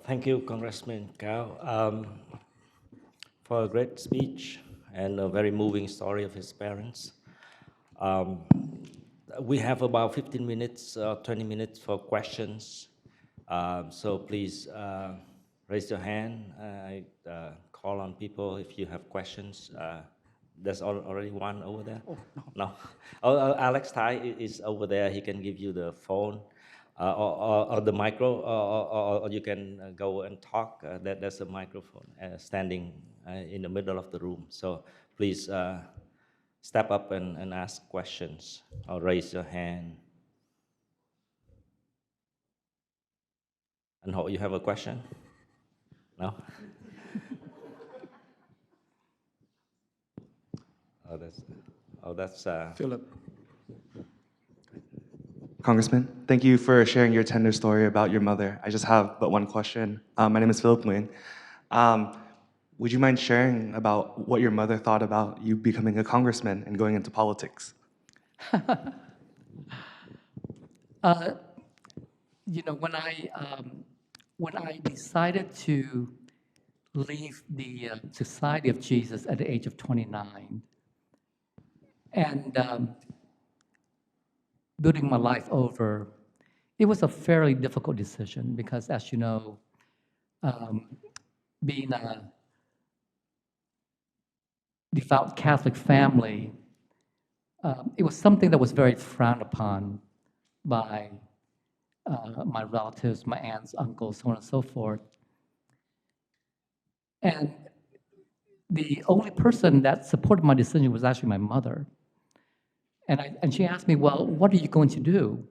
Thank you, Congressman Cao, for a great speech and a very moving story of his parents. We have about 15 minutes, 20 minutes for questions. So please raise your hand. I call on people if you have questions. There's already one over there. Oh, no. Oh, Alex Tai is over there. He can give you the phone or the micro, or you can go and talk. There's a microphone standing in the middle of the room. So please step up and ask questions or raise your hand. And Ho, you have a question? No? That's Philip. Congressman, thank you for sharing your tender story about your mother. I just have but one question. My name is Philip Nguyen. Would you mind sharing about what your mother thought about you becoming a congressman and going into politics? You know, when I decided to leave the Society of Jesus at the age of 29 and building my life over, it was a fairly difficult decision because, as you know, being a devout Catholic family, it was something that was very frowned upon by my relatives, my aunts, uncles, so on and so forth. And the only person that supported my decision was actually my mother. And she asked me, well, what are you going to do?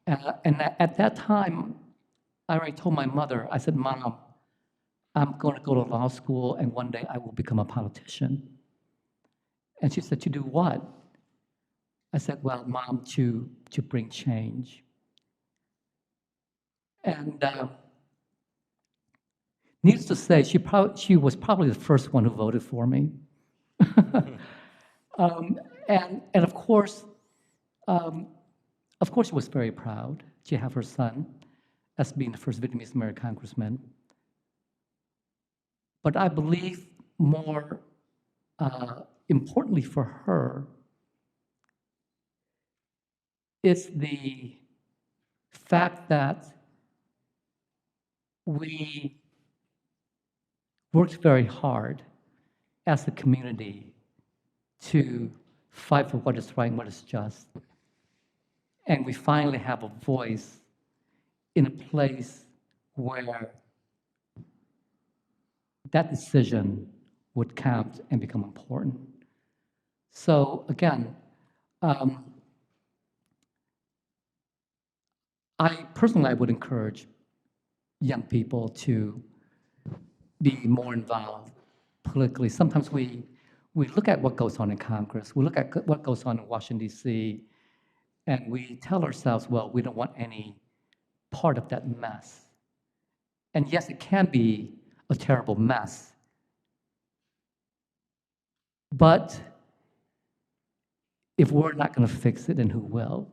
And at that time, I already told my mother, I said, Mom, I'm going to go to law school and one day I will become a politician. And she said, to do what? I said, well, Mom, to bring change. And needless to say, she was probably the first one who voted for me. And of course, she was very proud to have her son as being the first Vietnamese American congressman. But I believe more importantly for her is the fact that we worked very hard as a community to fight for what is right and what is just. And we finally have a voice in a place where that decision would count and become important. So again, I would encourage young people to be more involved politically. Sometimes we look at what goes on in Congress, we look at what goes on in Washington, D.C., and we tell ourselves, well, we don't want any part of that mess. And yes, it can be a terrible mess, but if we're not going to fix it, then who will?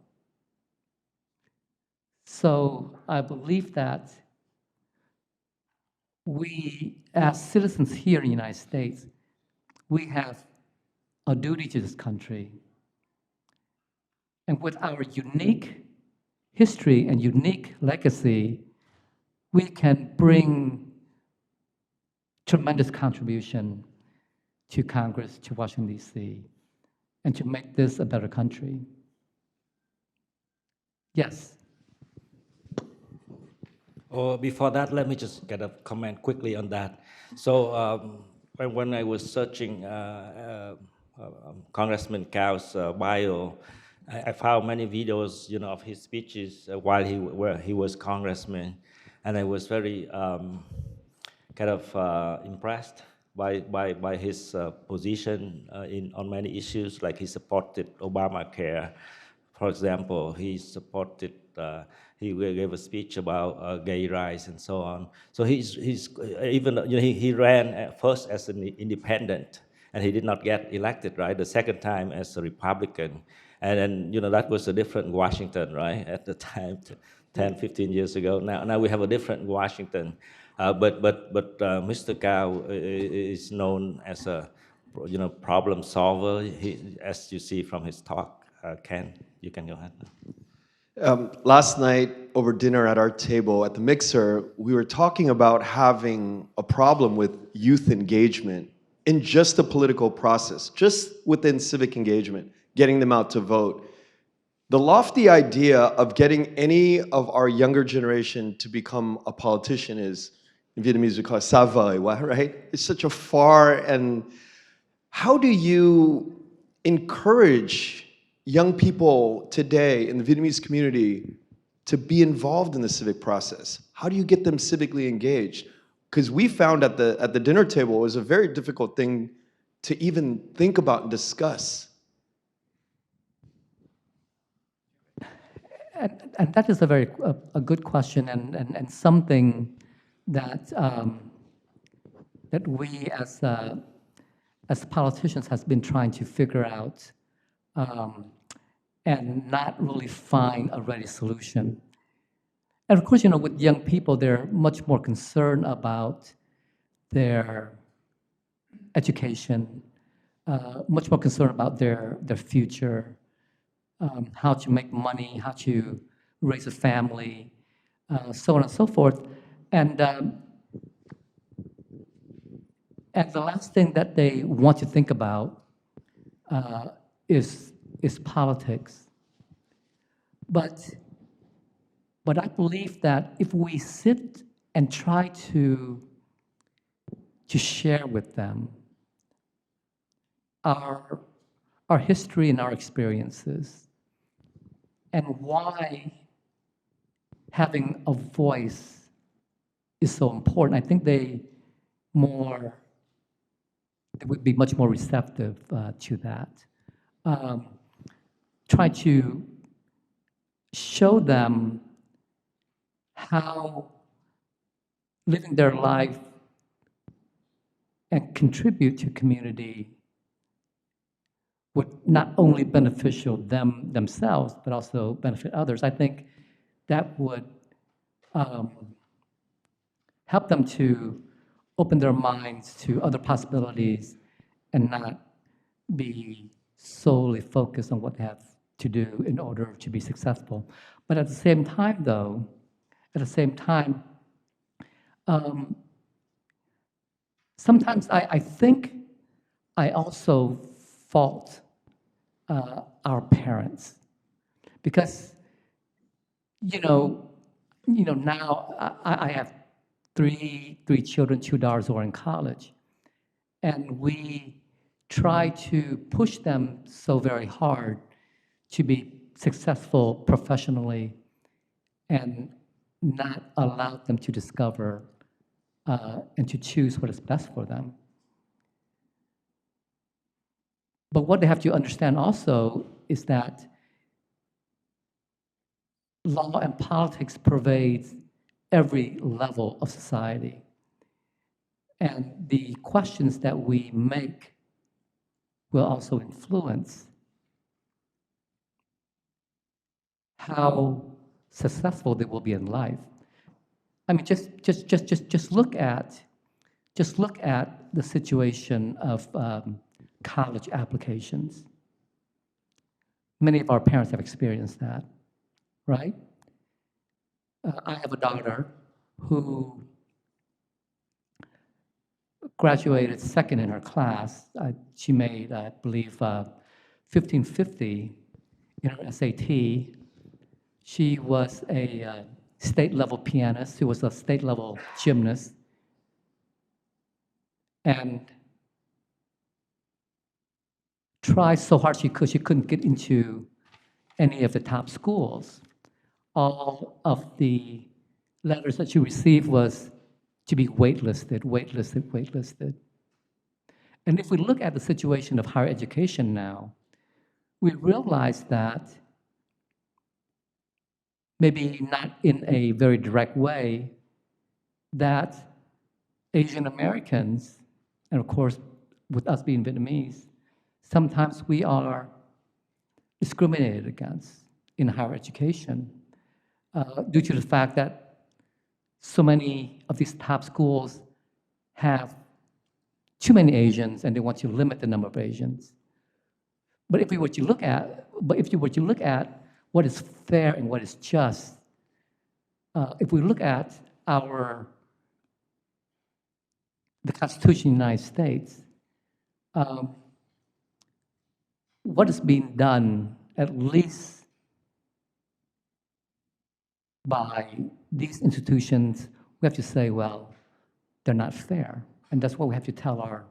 So I believe that we, as citizens here in the United States, we have a duty to this country. And with our unique history and unique legacy, we can bring tremendous contribution to Congress, to Washington, D.C., and to make this a better country. Yes. Before that, let me just get a comment quickly on that. So when I was searching Congressman Cao's bio, I found many videos, of his speeches while he was congressman, and I was very impressed by his position on many issues. Like he supported Obamacare, for example. He supported. He gave a speech about gay rights and so on. So he's even he ran first as an independent, and he did not get elected, right? The second time as a Republican, and then that was a different Washington, right? At the time, 10, 15 years ago. Now we have a different Washington, but Mr. Cao is known as a problem solver. As you see from his talk, Ken, you can go ahead. Last night over dinner at our table at the Mixer, we were talking about having a problem with youth engagement in just the political process, just within civic engagement, getting them out to vote. The lofty idea of getting any of our younger generation to become a politician is, in Vietnamese we call it "ça va," right? It's such a far, and how do you encourage young people today in the Vietnamese community to be involved in the civic process? How do you get them civically engaged? Because we found at the dinner table it was a very difficult thing to even think about and discuss. And that is a good question, and something that that we as politicians has been trying to figure out, and not really find a ready solution. And of course, with young people, they're much more concerned about their education, much more concerned about their future, how to make money, how to raise a family, so on and so forth. And the last thing that they want to think about is politics. But I believe that if we sit and try to share with them our history and our experiences, and why having a voice is so important, I think they would be much more receptive to that. Try to show them how living their life and contribute to community would not only beneficial themselves, but also benefit others. I think that would help them to open their minds to other possibilities and not be solely focused on what they have to do in order to be successful. But at the same time, though, sometimes I think I also fault our parents because, now I have three children, 2 daughters who are in college, and we try to push them so very hard to be successful professionally and not allow them to discover and to choose what is best for them. But what they have to understand also is that law and politics pervades every level of society. And the questions that we make will also influence how successful they will be in life. I mean, just look at the situation of college applications. Many of our parents have experienced that, right? I have a daughter who graduated second in her class. She made, I believe, 1550 in her SAT. She was a state-level pianist. She was a state-level gymnast. And tried so hard she could. She couldn't get into any of the top schools. All of the letters that she received was to be waitlisted, waitlisted, waitlisted. And if we look at the situation of higher education now, we realize that maybe not in a very direct way, that Asian Americans, and of course with us being Vietnamese, sometimes we are discriminated against in higher education due to the fact that so many of these top schools have too many Asians and they want to limit the number of Asians. But if you were to look at what is fair and what is just, if we look at the Constitution of the United States, what is being done, at least by these institutions, we have to say, well, they're not fair. And that's what we have to tell our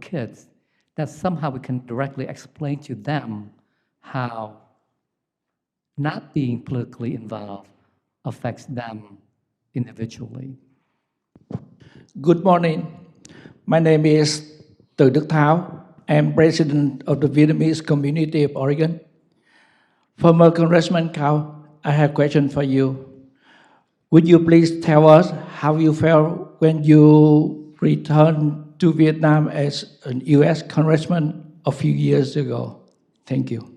kids, that somehow we can directly explain to them how not being politically involved affects them individually. Good morning. My name is Từ Đức Tháo. I'm president of the Vietnamese community of Oregon. Former Congressman Cao, I have a question for you. Would you please tell us how you felt when you returned to Vietnam as a U.S. congressman a few years ago? Thank you.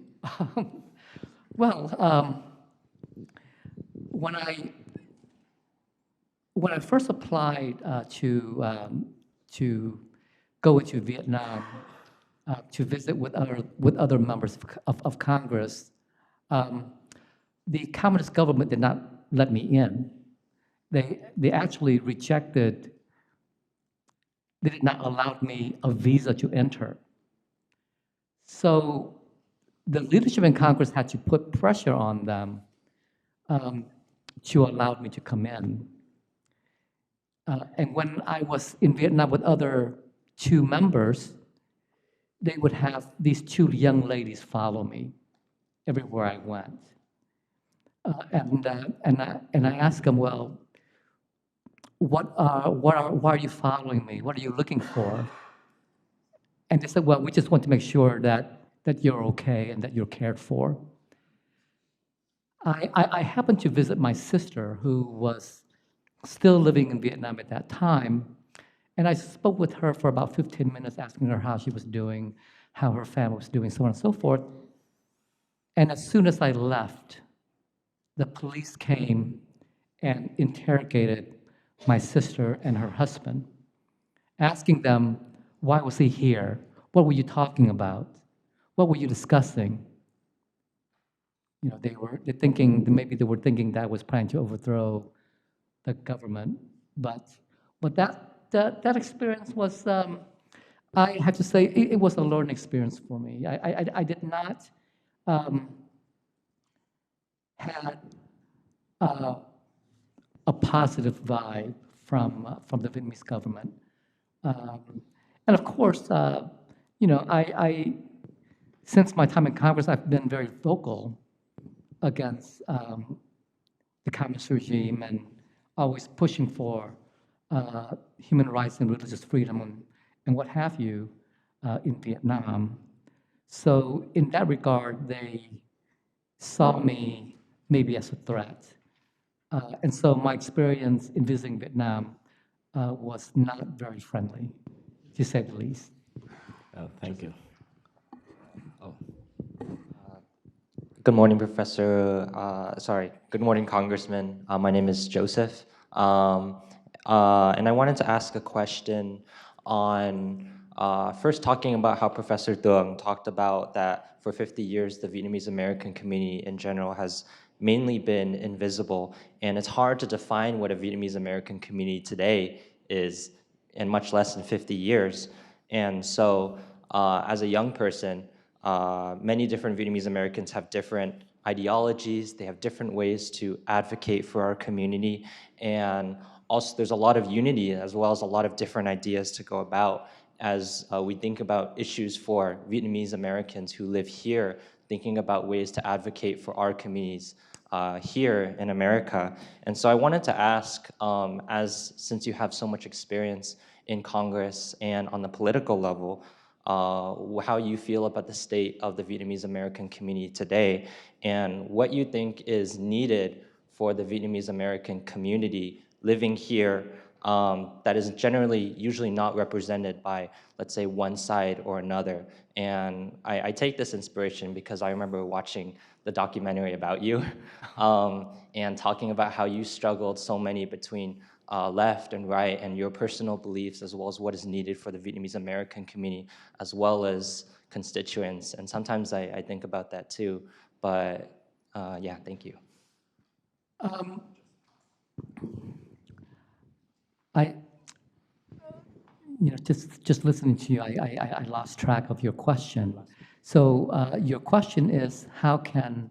Well, when I first applied to go into Vietnam to visit with other members of Congress, the communist government did not let me in. They actually rejected. They did not allow me a visa to enter. So the leadership in Congress had to put pressure on them to allow me to come in. And when I was in Vietnam with other two members, they would have these two young ladies follow me everywhere I went. And I asked them, well, why are you following me? What are you looking for? And they said, well, we just want to make sure that you're okay and that you're cared for. I happened to visit my sister, who was still living in Vietnam at that time, and I spoke with her for about 15 minutes, asking her how she was doing, how her family was doing, so on and so forth. And as soon as I left, the police came and interrogated my sister and her husband, asking them, why was he here? What were you talking about? What were you discussing? You know, they're thinking, maybe they were thinking that I was planning to overthrow the government. But that experience was, I have to say it was a learning experience for me. I did not um, had a positive vibe from the Vietnamese government. Um, and of course, since my time in Congress, I've been very vocal against the communist regime and always pushing for human rights and religious freedom and what have you in Vietnam. So in that regard, they saw me maybe as a threat. And so my experience in visiting Vietnam was not very friendly, to say the least. Thank you. Good morning, Professor. Good morning, Congressman. My name is Joseph. And I wanted to ask a question on first talking about how Professor Duong talked about that for 50 years, the Vietnamese American community in general has mainly been invisible. And it's hard to define what a Vietnamese American community today is, and much less in 50 years. And so as a young person, many different Vietnamese Americans have different ideologies, they have different ways to advocate for our community, and also there's a lot of unity as well as a lot of different ideas to go about as we think about issues for Vietnamese Americans who live here, thinking about ways to advocate for our communities here in America. And so I wanted to ask, since you have so much experience in Congress and on the political level, how you feel about the state of the Vietnamese American community today, and what you think is needed for the Vietnamese American community living here that is generally usually not represented by, let's say, one side or another. And I take this inspiration because I remember watching the documentary about you and talking about how you struggled so many between left and right, and your personal beliefs, as well as what is needed for the Vietnamese American community, as well as constituents. And sometimes I think about that too. But yeah, thank you. I, just listening to you, I lost track of your question. So your question is, how can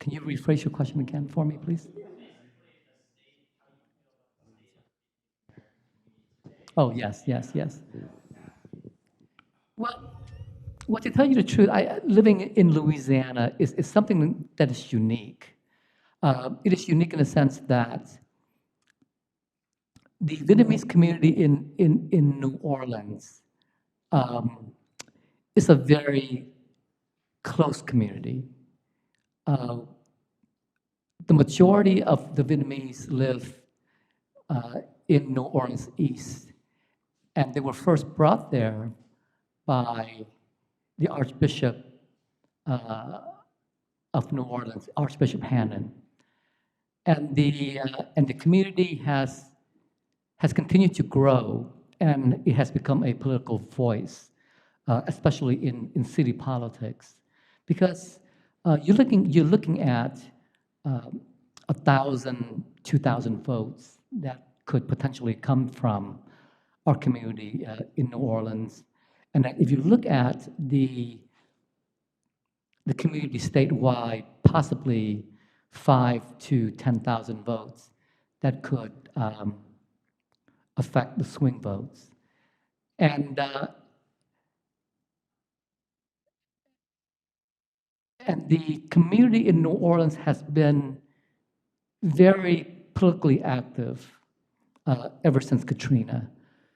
you rephrase your question again for me, please? Oh, yes. Well, to tell you the truth, living in Louisiana is something that is unique. It is unique in the sense that the Vietnamese community in New Orleans is a very close community. The majority of the Vietnamese live in New Orleans East, and they were first brought there by the Archbishop of New Orleans, Archbishop Hannon, and the community has continued to grow, and it has become a political voice, especially in city politics, because you're looking at 1,000, 2,000 votes that could potentially come from our community in New Orleans, and that if you look at the community statewide, possibly 5 to 10,000 votes that could affect the swing votes. And the community in New Orleans has been very politically active ever since Katrina.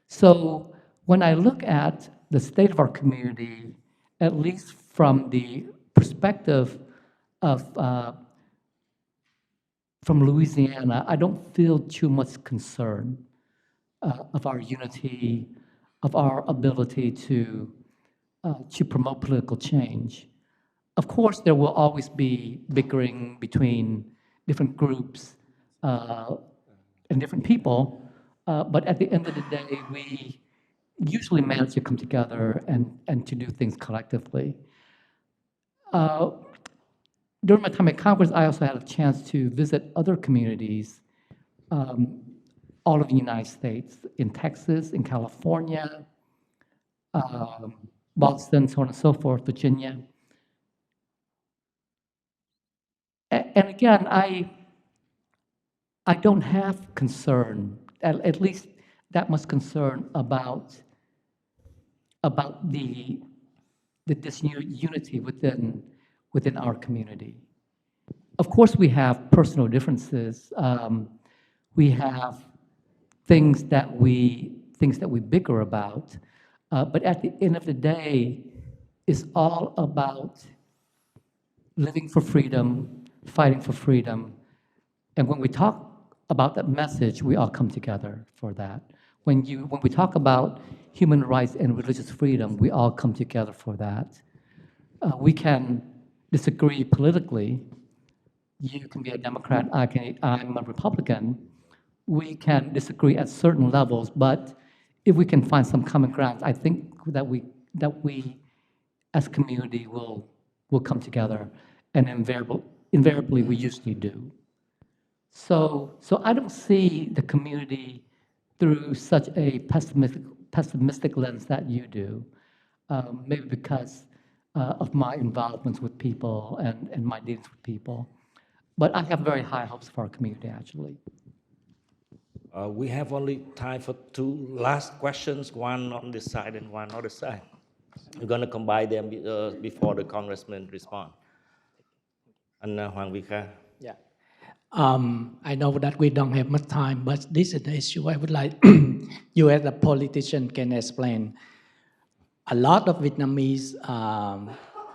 So when I look at the state of our community, at least from the perspective of from Louisiana, I don't feel too much concern of our unity, of our ability to promote political change. Of course, there will always be bickering between different groups and different people, but at the end of the day, we usually manage to come together and to do things collectively. During my time at Congress, I also had a chance to visit other communities all of the United States, in Texas, in California, Boston, so on and so forth, Virginia. And again, I don't have concern, at least that much concern about the disunity within our community. Of course, we have personal differences. We have things that we bicker about. But at the end of the day, it's all about living for freedom, fighting for freedom. And when we talk about that message, we all come together for that. When we talk about human rights and religious freedom, we all come together for that. We can disagree politically. You can be a Democrat, I'm a Republican. We can disagree at certain levels, but if we can find some common ground, I think that we as a community will come together, and invariably we usually do. So I don't see the community through such a pessimistic lens that you do, maybe because of my involvements with people and my dealings with people. But I have very high hopes for our community, actually. We have only time for two last questions, one on this side and one on the other side. I'm going to combine them before the congressman respond. And Hoàng Vika. Yeah. I know that we don't have much time, but this is the issue I would like you as a politician can explain. A lot of Vietnamese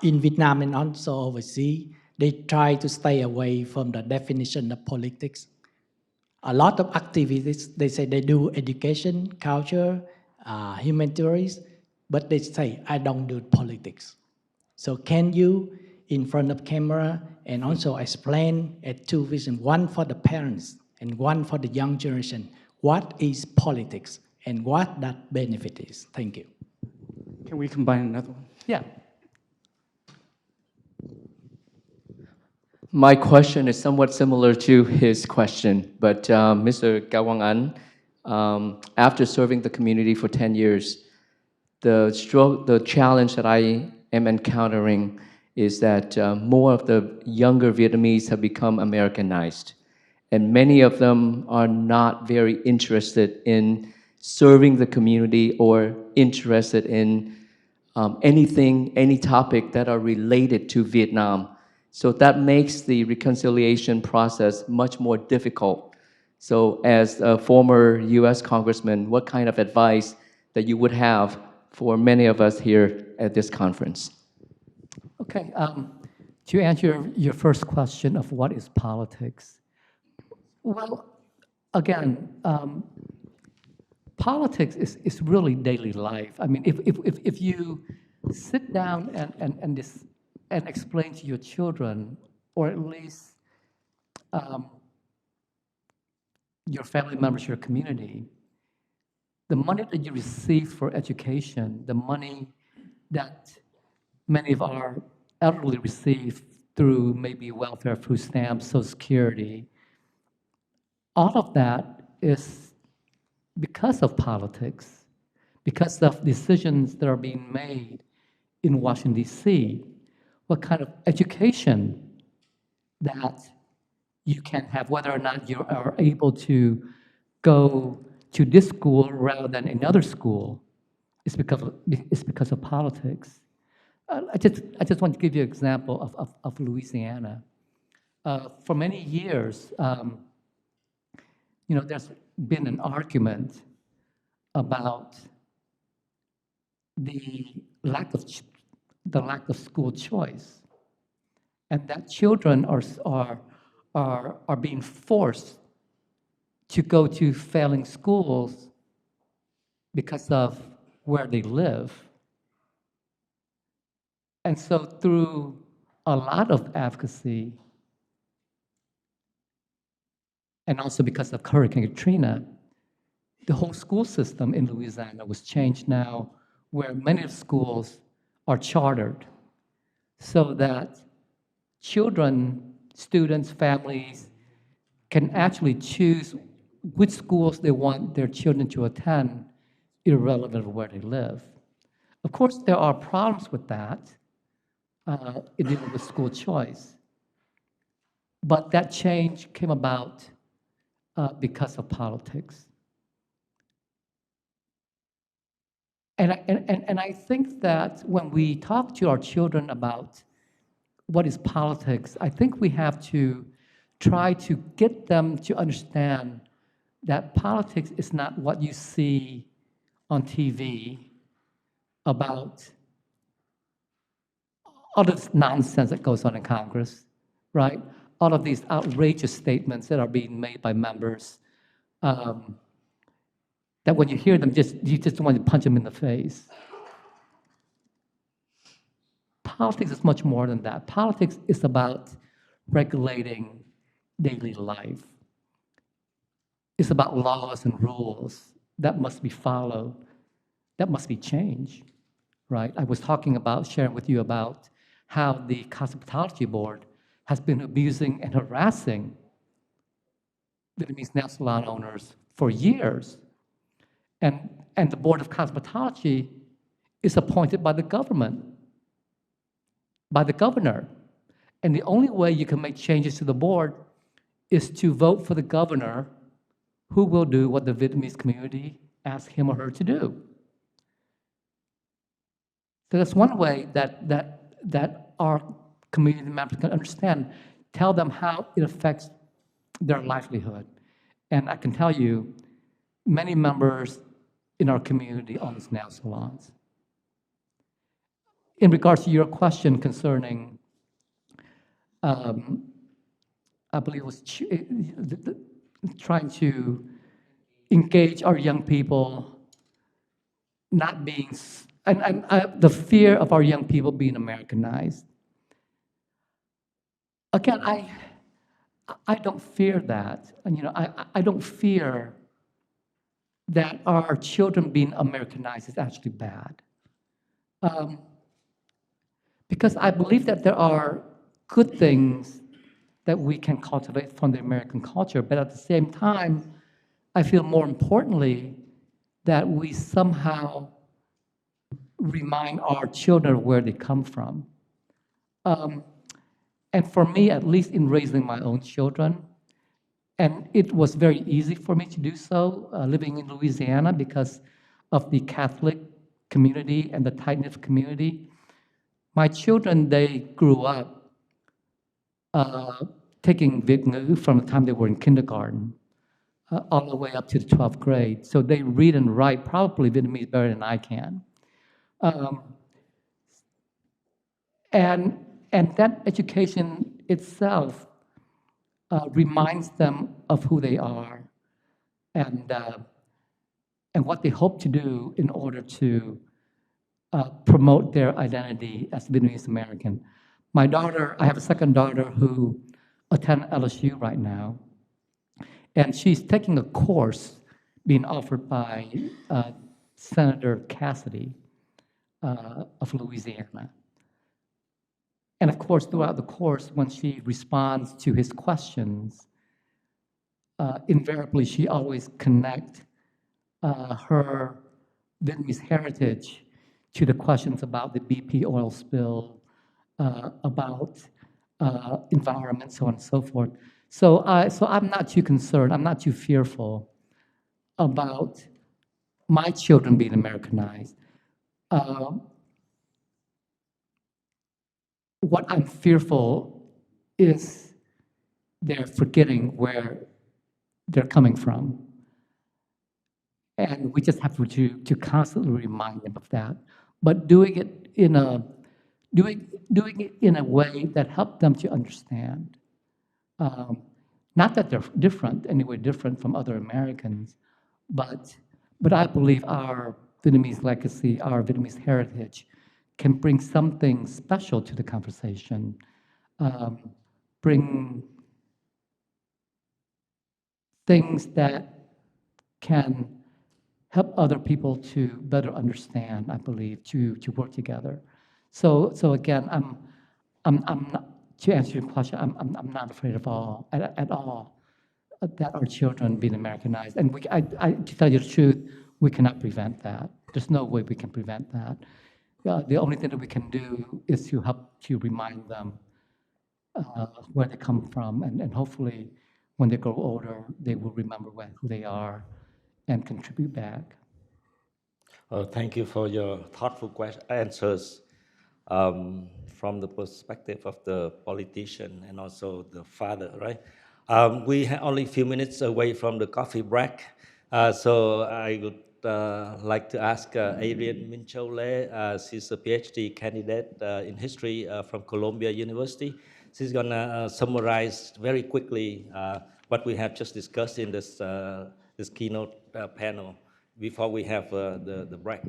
in Vietnam and also overseas, they try to stay away from the definition of politics. A lot of activists, they say they do education, culture, humanitarians, but they say, I don't do politics. So can you, in front of camera, and also explain at two visions, one for the parents and one for the young generation, what is politics and what that benefit is? Thank you. Can we combine another one? Yeah. My question is somewhat similar to his question, but Mr. Gawang An, after serving the community for 10 years, the challenge that I am encountering is that more of the younger Vietnamese have become Americanized, and many of them are not very interested in serving the community or interested in anything, any topic that are related to Vietnam. So that makes the reconciliation process much more difficult. So as a former US congressman, what kind of advice that you would have for many of us here at this conference? Okay, to answer your first question of what is politics, well, again, politics is really daily life. I mean, if you sit down and explain to your children, or at least your family members, your community, the money that you receive for education, the money that many of our elderly receive through maybe welfare, food stamps, Social Security, all of that is because of politics, because of decisions that are being made in Washington, D.C., what kind of education that you can have, whether or not you are able to go to this school rather than another school, is because of politics. I just want to give you an example of Louisiana. For many years, there's been an argument about the lack of school choice, and that children are being forced to go to failing schools because of where they live. And so through a lot of advocacy, and also because of Hurricane Katrina, the whole school system in Louisiana was changed now, where many of the schools are chartered, so that children, students, families can actually choose which schools they want their children to attend, irrelevant of where they live. Of course, there are problems with that in dealing with school choice, but that change came about because of politics. And I think that when we talk to our children about what is politics, I think we have to try to get them to understand that politics is not what you see on TV about all of this nonsense that goes on in Congress, right? All of these outrageous statements that are being made by members, that when you hear them, you just want to punch them in the face. Politics is much more than that. Politics is about regulating daily life. It's about laws and rules that must be followed, that must be changed, right? I was sharing with you about how the Hospitality Board has been abusing and harassing Vietnamese nail salon owners for years. And the Board of Cosmetology is appointed by the government, by the governor. And the only way you can make changes to the board is to vote for the governor who will do what the Vietnamese community asks him or her to do. So that's one way that our community members can understand, tell them how it affects their livelihood. And I can tell you, many members in our community own nail salons. In regards to your question concerning, I believe it was trying to engage our young people, not being, the fear of our young people being Americanized. Again, I don't fear that. And, I don't fear that our children being Americanized is actually bad. Because I believe that there are good things that we can cultivate from the American culture, but at the same time, I feel more importantly that we somehow remind our children where they come from. And for me, at least in raising my own children, and it was very easy for me to do so, living in Louisiana because of the Catholic community and the tight-knit community. My children, they grew up taking Viet Ngữ from the time they were in kindergarten all the way up to the 12th grade. So they read and write probably Vietnamese better than I can. And that education itself reminds them of who they are and what they hope to do in order to promote their identity as Vietnamese American. My daughter, I have a second daughter who attends LSU right now, and she's taking a course being offered by Senator Cassidy of Louisiana. And of course, throughout the course, when she responds to his questions, invariably she always connects her Vietnamese heritage to the questions about the BP oil spill, about environment, so on and so forth. So I'm not too concerned, I'm not too fearful about my children being Americanized. What I'm fearful is they're forgetting where they're coming from. And we just have to constantly remind them of that. But doing it in a way that helps them to understand. Not that they're different, anyway different from other Americans, but I believe our Vietnamese legacy, our Vietnamese heritage can bring something special to the conversation, bring things that can help other people to better understand, I believe, to work together. So again, I'm not, to answer your question, I'm not afraid of at all that our children being Americanized. And to tell you the truth, we cannot prevent that. There's no way we can prevent that. The only thing that we can do is to help to remind them where they come from, and hopefully when they grow older, they will remember who they are and contribute back. Thank you for your thoughtful answers from the perspective of the politician and also the father, right? We have only a few minutes away from the coffee break, so I would like to ask Adrienne Minchole. She's a PhD candidate in history from Columbia University. She's gonna summarize very quickly what we have just discussed in this keynote panel before we have the break.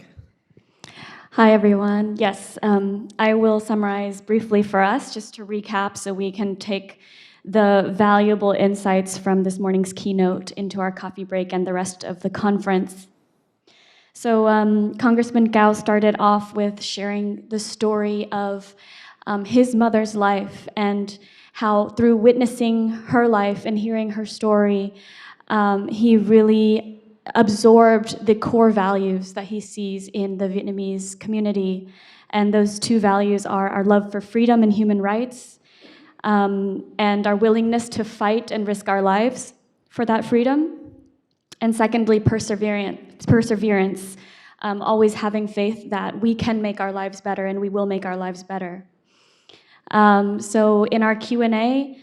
Hi, everyone. Yes, I will summarize briefly for us, just to recap so we can take the valuable insights from this morning's keynote into our coffee break and the rest of the conference. So Congressman Gao started off with sharing the story of his mother's life and how through witnessing her life and hearing her story, he really absorbed the core values that he sees in the Vietnamese community. And those two values are our love for freedom and human rights, and our willingness to fight and risk our lives for that freedom. And secondly, perseverance, always having faith that we can make our lives better and we will make our lives better. So in our Q&A,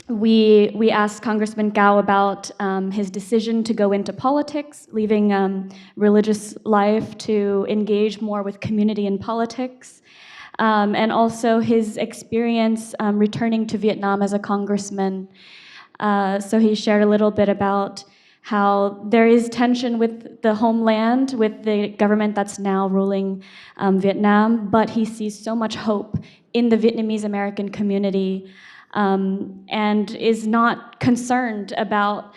we asked Congressman Gao about his decision to go into politics, leaving religious life to engage more with community and politics, and also his experience returning to Vietnam as a congressman. So he shared a little bit about how there is tension with the homeland, with the government that's now ruling Vietnam, but he sees so much hope in the Vietnamese American community, and is not concerned about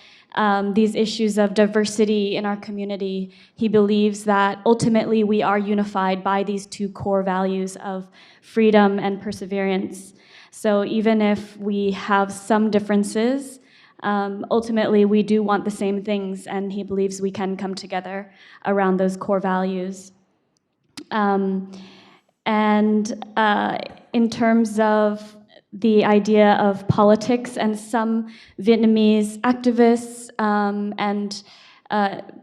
these issues of diversity in our community. He believes that ultimately we are unified by these two core values of freedom and perseverance. So even if we have some differences, ultimately we do want the same things, and he believes we can come together around those core values. In terms of the idea of politics and some Vietnamese activists and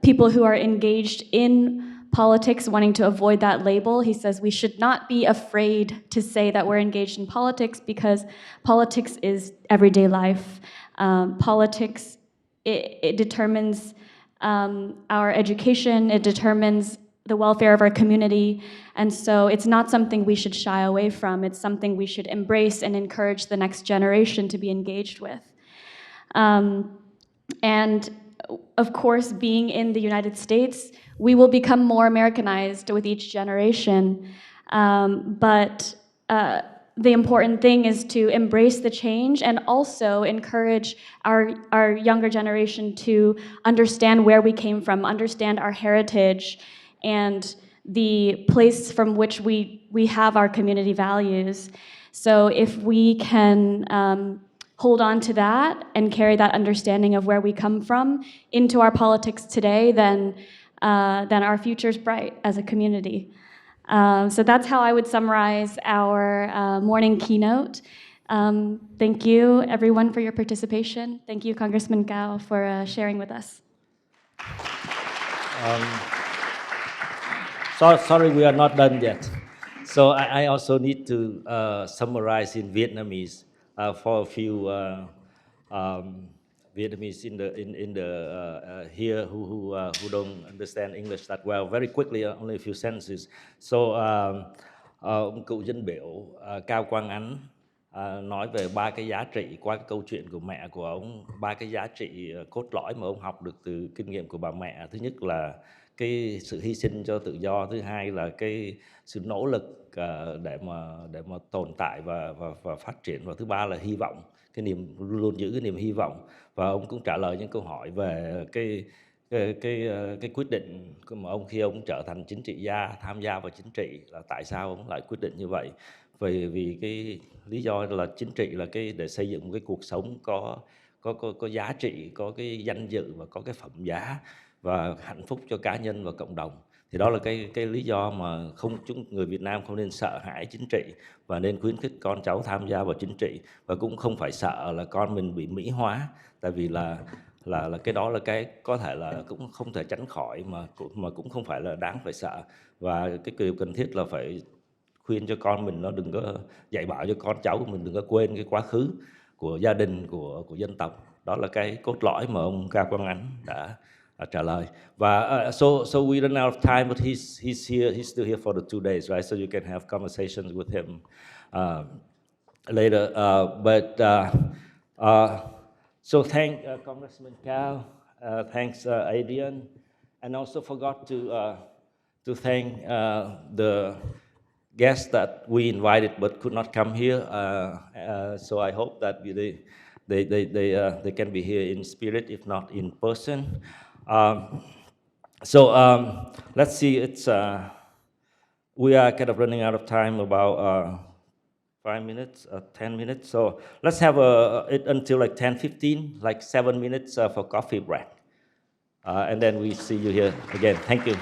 people who are engaged in politics wanting to avoid that label, he says we should not be afraid to say that we're engaged in politics, because politics is everyday life. Politics, it determines our education, it determines the welfare of our community, and so it's not something we should shy away from. It's something we should embrace and encourage the next generation to be engaged with. And of course, being in the United States, we will become more Americanized with each generation, but the important thing is to embrace the change and also encourage our younger generation to understand where we came from, understand our heritage, and the place from which we have our community values. So if we can hold on to that and carry that understanding of where we come from into our politics today, then our future's bright as a community. So that's how I would summarize our morning keynote. Thank you, everyone, for your participation. Thank you, Congressman Gao, for sharing with us. Sorry, we are not done yet. So I also need to summarize in Vietnamese for a few Vietnamese in the here who don't understand English that well. Very quickly, only a few sentences. So ông cựu dân biểu Cao Quang Ánh nói về ba cái giá trị qua cái câu chuyện của mẹ của ông, ba cái giá trị cốt lõi mà ông học được từ kinh nghiệm của bà mẹ. Thứ nhất là cái sự hy sinh cho tự do, thứ hai là cái sự nỗ lực để mà tồn tại và phát triển, và thứ ba là hy vọng, cái niềm luôn giữ cái niềm hy vọng. Và ông cũng trả lời những câu hỏi về cái quyết định mà ông khi ông trở thành chính trị gia, tham gia vào chính trị, là tại sao ông lại quyết định như vậy. Vì cái lý do là chính trị là cái để xây dựng một cái cuộc sống có giá trị, có cái danh dự và có cái phẩm giá và hạnh phúc cho cá nhân và cộng đồng. Thì đó là cái lý do mà người Việt Nam không nên sợ hãi chính trị và nên khuyến khích con cháu tham gia vào chính trị, và cũng không phải sợ là con mình bị mỹ hóa, tại vì là cái đó là cái có thể là cũng không thể tránh khỏi mà cũng không phải là đáng phải sợ. Và cái điều cần thiết là phải khuyên cho con mình nó đừng có, dạy bảo cho con cháu của mình đừng có quên cái quá khứ của gia đình, của dân tộc. Đó là cái cốt lõi mà ông Cao Quang Ánh đã trả lời. Và so we run out of time, but he's still here for the 2 days, right? So you can have conversations with him later. So thank Congressman Cao, thanks Adrian, and also forgot to thank the guests that we invited but could not come here. So I hope that they can be here in spirit, if not in person. Let's see. We are kind of running out of time, about 5 minutes, 10 minutes. So let's have it until like 10:15, like 7 minutes for coffee break, and then we see you here again. Thank you.